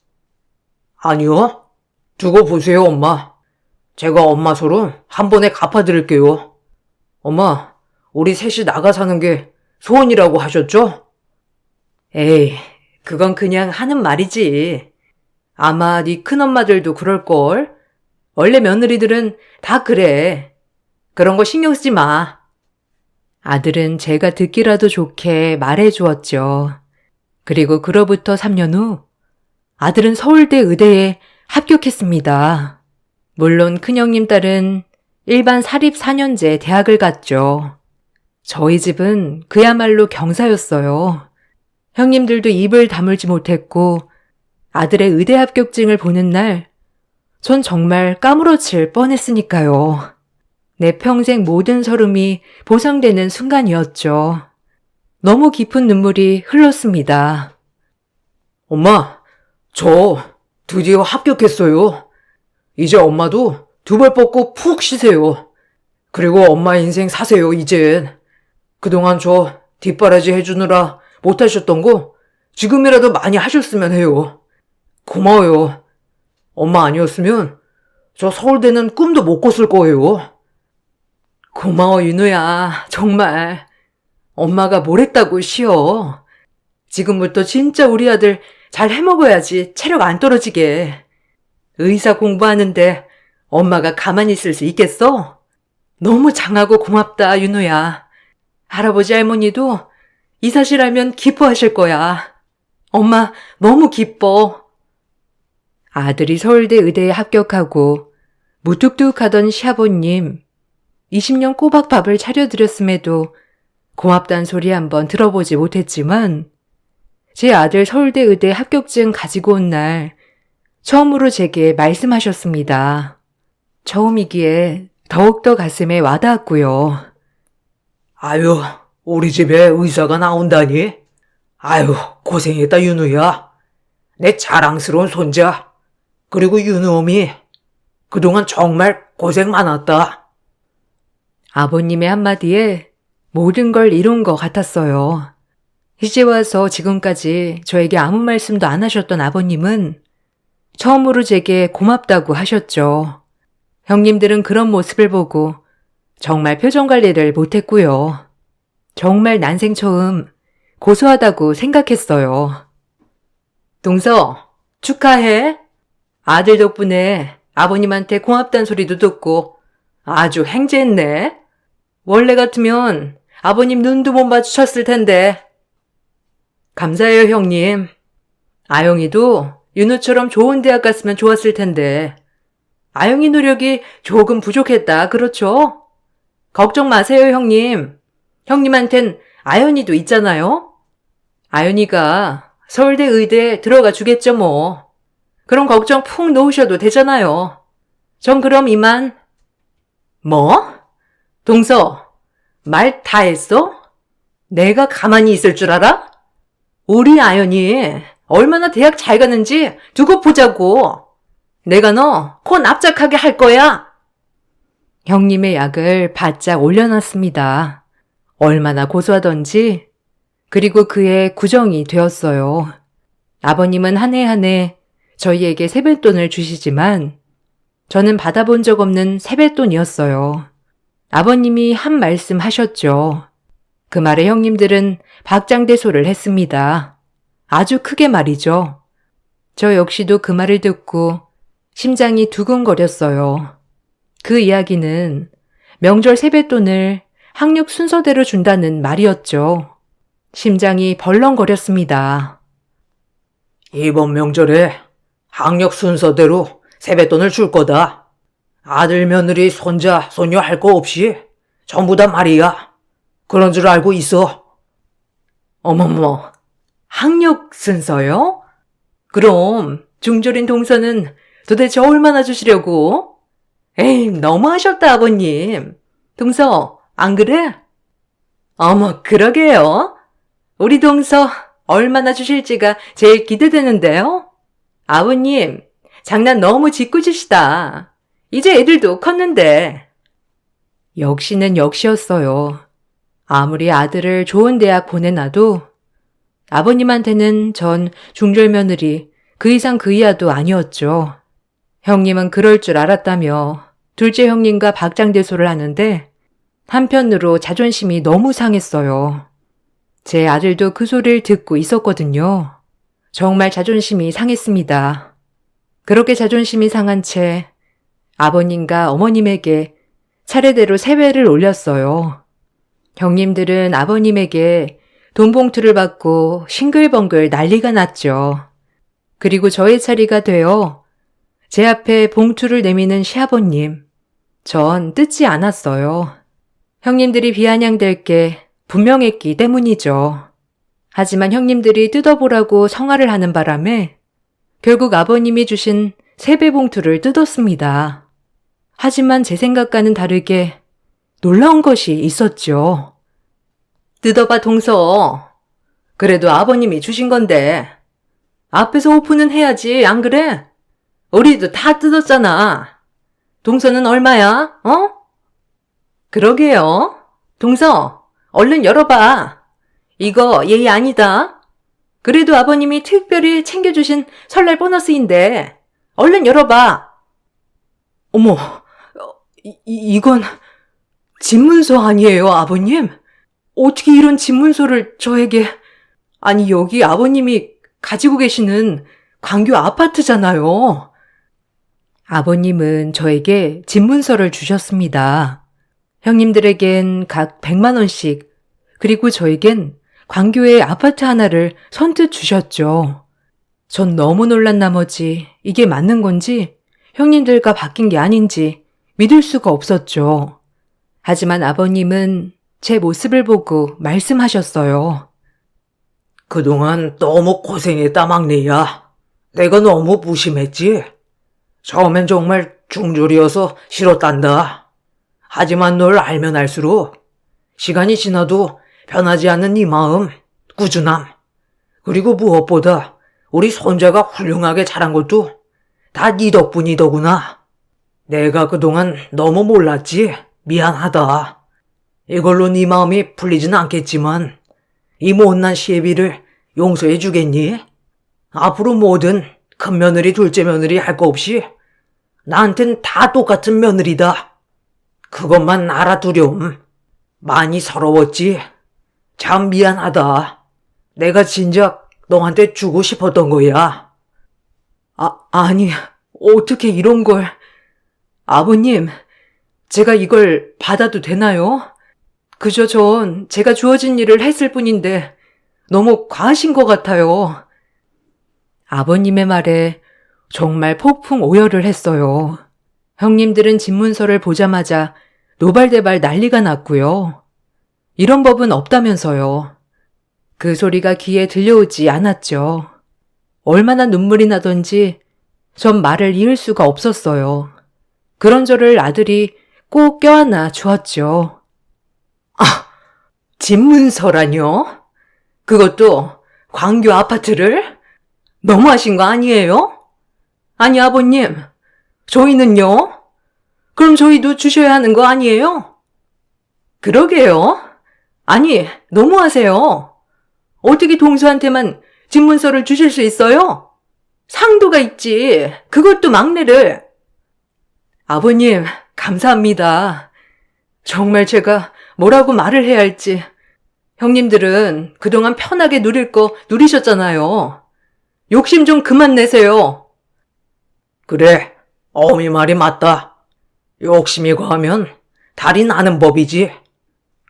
아니요. 두고 보세요, 엄마. 제가 엄마 소름 한 번에 갚아드릴게요. 엄마, 우리 셋이 나가 사는 게 소원이라고 하셨죠? 에이, 그건 그냥 하는 말이지. 아마 네 큰엄마들도 그럴걸. 원래 며느리들은 다 그래. 그런 거 신경 쓰지 마. 아들은 제가 듣기라도 좋게 말해주었죠. 그리고 그로부터 3년 후 아들은 서울대 의대에 합격했습니다. 물론 큰형님 딸은 일반 사립 4년제 대학을 갔죠. 저희 집은 그야말로 경사였어요. 형님들도 입을 다물지 못했고 아들의 의대 합격증을 보는 날 전 정말 까무러칠 뻔했으니까요. 내 평생 모든 서름이 보상되는 순간이었죠. 너무 깊은 눈물이 흘렀습니다. 엄마, 저 드디어 합격했어요. 이제 엄마도 두 발 뻗고 푹 쉬세요. 그리고 엄마 인생 사세요, 이젠. 그동안 저 뒷바라지 해주느라 못하셨던 거 지금이라도 많이 하셨으면 해요. 고마워요. 엄마 아니었으면 저 서울대는 꿈도 못 꿨을 거예요. 고마워, 윤우야. 정말. 엄마가 뭘 했다고 쉬어. 지금부터 진짜 우리 아들 잘 해먹어야지 체력 안 떨어지게. 의사 공부하는데 엄마가 가만히 있을 수 있겠어? 너무 장하고 고맙다, 윤우야. 할아버지 할머니도 이 사실 알면 기뻐하실 거야. 엄마 너무 기뻐. 아들이 서울대 의대에 합격하고 무뚝뚝하던 시아버님 20년 꼬박 밥을 차려드렸음에도 고맙단 소리 한번 들어보지 못했지만 제 아들 서울대 의대 합격증 가지고 온 날 처음으로 제게 말씀하셨습니다. 처음이기에 더욱더 가슴에 와닿았고요. 아유, 우리 집에 의사가 나온다니? 아유, 고생했다, 윤우야. 내 자랑스러운 손자. 그리고 윤우엄이 그동안 정말 고생 많았다. 아버님의 한마디에 모든 걸 이룬 것 같았어요. 이제 와서 지금까지 저에게 아무 말씀도 안 하셨던 아버님은 처음으로 제게 고맙다고 하셨죠. 형님들은 그런 모습을 보고 정말 표정 관리를 못했고요. 정말 난생 처음 고소하다고 생각했어요. 동서, 축하해. 아들 덕분에 아버님한테 고맙다는 소리도 듣고 아주 행제했네. 원래 같으면 아버님 눈도 못 마주쳤을 텐데. 감사해요, 형님. 아영이도 윤우처럼 좋은 대학 갔으면 좋았을 텐데. 아영이 노력이 조금 부족했다, 그렇죠? 걱정 마세요, 형님. 형님한텐 아연이도 있잖아요. 아연이가 서울대 의대에 들어가 주겠죠, 뭐. 그럼 걱정 푹 놓으셔도 되잖아요. 전 그럼 이만. 뭐? 동서, 말 다 했어? 내가 가만히 있을 줄 알아? 우리 아연이 얼마나 대학 잘 가는지 두고 보자고. 내가 너 코 납작하게 할 거야. 형님의 약을 바짝 올려놨습니다. 얼마나 고소하던지, 그리고 그의 구정이 되었어요. 아버님은 한 해 한 해 저희에게 세뱃돈을 주시지만 저는 받아본 적 없는 세뱃돈이었어요. 아버님이 한 말씀 하셨죠. 그 말에 형님들은 박장대소를 했습니다. 아주 크게 말이죠. 저 역시도 그 말을 듣고 심장이 두근거렸어요. 그 이야기는 명절 세뱃돈을 학력 순서대로 준다는 말이었죠. 심장이 벌렁거렸습니다. 이번 명절에 학력 순서대로 세뱃돈을 줄 거다. 아들, 며느리, 손자, 손녀 할 거 없이 전부 다 말이야. 그런 줄 알고 있어. 어머머, 학력 순서요? 그럼 중졸인 동서는 도대체 얼마나 주시려고? 에이, 너무하셨다, 아버님. 동서, 안 그래? 어머, 그러게요. 우리 동서 얼마나 주실지가 제일 기대되는데요? 아버님, 장난 너무 짓궂으시다. 이제 애들도 컸는데. 역시는 역시였어요. 아무리 아들을 좋은 대학 보내놔도 아버님한테는 전 중졸 며느리 그 이상 그 이하도 아니었죠. 형님은 그럴 줄 알았다며 둘째 형님과 박장대소를 하는데 한편으로 자존심이 너무 상했어요. 제 아들도 그 소리를 듣고 있었거든요. 정말 자존심이 상했습니다. 그렇게 자존심이 상한 채 아버님과 어머님에게 차례대로 세배를 올렸어요. 형님들은 아버님에게 돈 봉투를 받고 싱글벙글 난리가 났죠. 그리고 저의 차례가 되어 제 앞에 봉투를 내미는 시아버님. 전 뜯지 않았어요. 형님들이 비아냥될 게 분명했기 때문이죠. 하지만 형님들이 뜯어보라고 성화를 하는 바람에 결국 아버님이 주신 세배 봉투를 뜯었습니다. 하지만 제 생각과는 다르게 놀라운 것이 있었죠. 뜯어봐, 동서. 그래도 아버님이 주신 건데 앞에서 오픈은 해야지, 안 그래? 우리도 다 뜯었잖아. 동서는 얼마야? 어? 그러게요. 동서, 얼른 열어봐. 이거 예의 아니다. 그래도 아버님이 특별히 챙겨주신 설날 보너스인데 얼른 열어봐. 어머, 이건 집문서 아니에요, 아버님? 어떻게 이런 집문서를 저에게... 아니, 여기 아버님이 가지고 계시는 광교 아파트잖아요. 아버님은 저에게 집문서를 주셨습니다. 형님들에겐 각 100만 원씩, 그리고 저에겐 광교의 아파트 하나를 선뜻 주셨죠. 전 너무 놀란 나머지 이게 맞는 건지 형님들과 바뀐 게 아닌지 믿을 수가 없었죠. 하지만 아버님은 제 모습을 보고 말씀하셨어요. 그동안 너무 고생했다, 막내야. 내가 너무 무심했지. 처음엔 정말 중졸이어서 싫었단다. 하지만 널 알면 알수록 시간이 지나도 변하지 않는 네 마음, 꾸준함, 그리고 무엇보다 우리 손자가 훌륭하게 자란 것도 다 네 덕분이더구나. 내가 그동안 너무 몰랐지. 미안하다. 이걸로 네 마음이 풀리진 않겠지만 이 못난 시애비를 용서해 주겠니? 앞으로 뭐든 큰 며느리, 둘째 며느리 할 거 없이 나한텐 다 똑같은 며느리다. 그것만 알아두렴. 많이 서러웠지? 참 미안하다. 내가 진작 너한테 주고 싶었던 거야. 아니, 어떻게 이런 걸... 아버님, 제가 이걸 받아도 되나요? 그저 전 제가 주어진 일을 했을 뿐인데 너무 과하신 것 같아요. 아버님의 말에 정말 폭풍 오열을 했어요. 형님들은 집문서를 보자마자 노발대발 난리가 났고요. 이런 법은 없다면서요. 그 소리가 귀에 들려오지 않았죠. 얼마나 눈물이 나던지 전 말을 이을 수가 없었어요. 그런 저를 아들이 꼭 껴안아 주었죠. 집문서라뇨? 그것도 광교 아파트를? 너무하신 거 아니에요? 아니, 아버님, 저희는요? 그럼 저희도 주셔야 하는 거 아니에요? 그러게요. 아니, 너무하세요. 어떻게 동서한테만 집문서를 주실 수 있어요? 상도가 있지. 그것도 막내를. 아버님, 감사합니다. 정말 제가 뭐라고 말을 해야 할지. 형님들은 그동안 편하게 누릴 거 누리셨잖아요. 욕심 좀 그만 내세요. 그래, 어미 말이 맞다. 욕심이 과하면 달이 나는 법이지.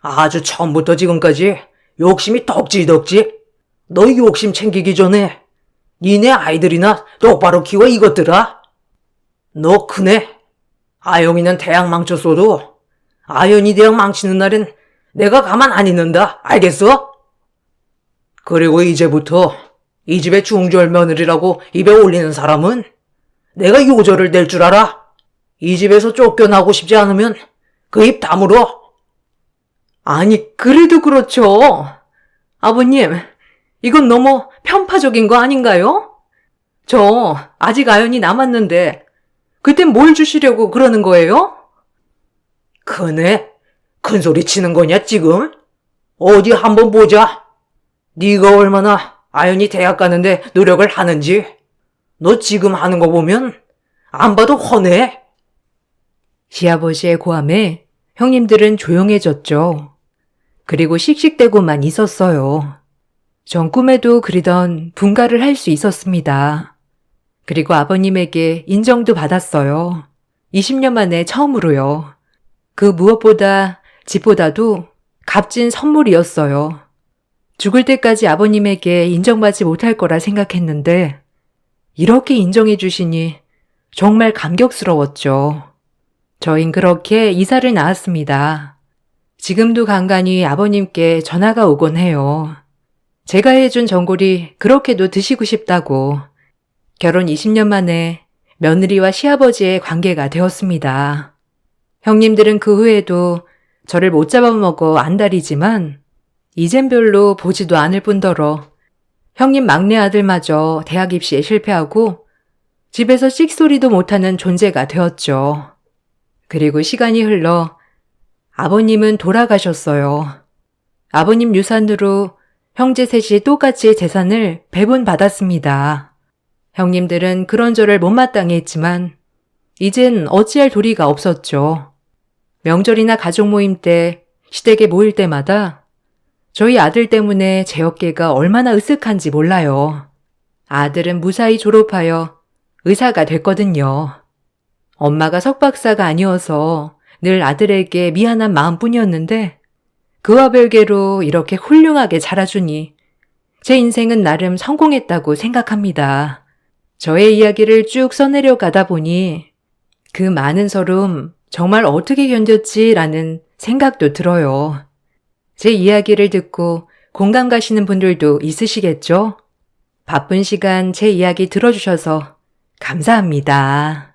아주 처음부터 지금까지 욕심이 덕지덕지. 너 욕심 챙기기 전에 니네 아이들이나 똑바로 키워 이것들아. 너 크네. 아영이는 대학 망쳤어도 아연이 대학 망치는 날엔 내가 가만 안 있는다. 알겠어? 그리고 이제부터 이 집의 중졸 며느리라고 입에 올리는 사람은 내가 요절을 낼 줄 알아. 이 집에서 쫓겨나고 싶지 않으면 그 입 다물어. 아니, 그래도 그렇죠. 아버님, 이건 너무 편파적인 거 아닌가요? 저 아직 아연이 남았는데 그땐 뭘 주시려고 그러는 거예요? 크네? 큰 소리 치는 거냐 지금? 어디 한번 보자. 네가 얼마나 아연이 대학 가는데 노력을 하는지. 너 지금 하는 거 보면 안 봐도 훤해. 시아버지의 고함에 형님들은 조용해졌죠. 그리고 씩씩대고만 있었어요. 전 꿈에도 그리던 분가를 할 수 있었습니다. 그리고 아버님에게 인정도 받았어요. 20년 만에 처음으로요. 그 무엇보다 집보다도 값진 선물이었어요. 죽을 때까지 아버님에게 인정받지 못할 거라 생각했는데 이렇게 인정해 주시니 정말 감격스러웠죠. 저흰 그렇게 이사를 나왔습니다. 지금도 간간히 아버님께 전화가 오곤 해요. 제가 해준 전골이 그렇게도 드시고 싶다고. 결혼 20년 만에 며느리와 시아버지의 관계가 되었습니다. 형님들은 그 후에도 저를 못 잡아먹어 안달이지만 이젠 별로 보지도 않을 뿐더러 형님 막내 아들마저 대학 입시에 실패하고 집에서 씩소리도 못하는 존재가 되었죠. 그리고 시간이 흘러 아버님은 돌아가셨어요. 아버님 유산으로 형제 셋이 똑같이 재산을 배분받았습니다. 형님들은 그런저럴 못마땅히 했지만 이젠 어찌할 도리가 없었죠. 명절이나 가족 모임 때 시댁에 모일 때마다 저희 아들 때문에 제 어깨가 얼마나 으쓱한지 몰라요. 아들은 무사히 졸업하여 의사가 됐거든요. 엄마가 석박사가 아니어서 늘 아들에게 미안한 마음뿐이었는데 그와 별개로 이렇게 훌륭하게 자라주니 제 인생은 나름 성공했다고 생각합니다. 저의 이야기를 쭉 써내려 가다 보니 그 많은 서름 정말 어떻게 견뎠지라는 생각도 들어요. 제 이야기를 듣고 공감 가시는 분들도 있으시겠죠? 바쁜 시간 제 이야기 들어주셔서 감사합니다.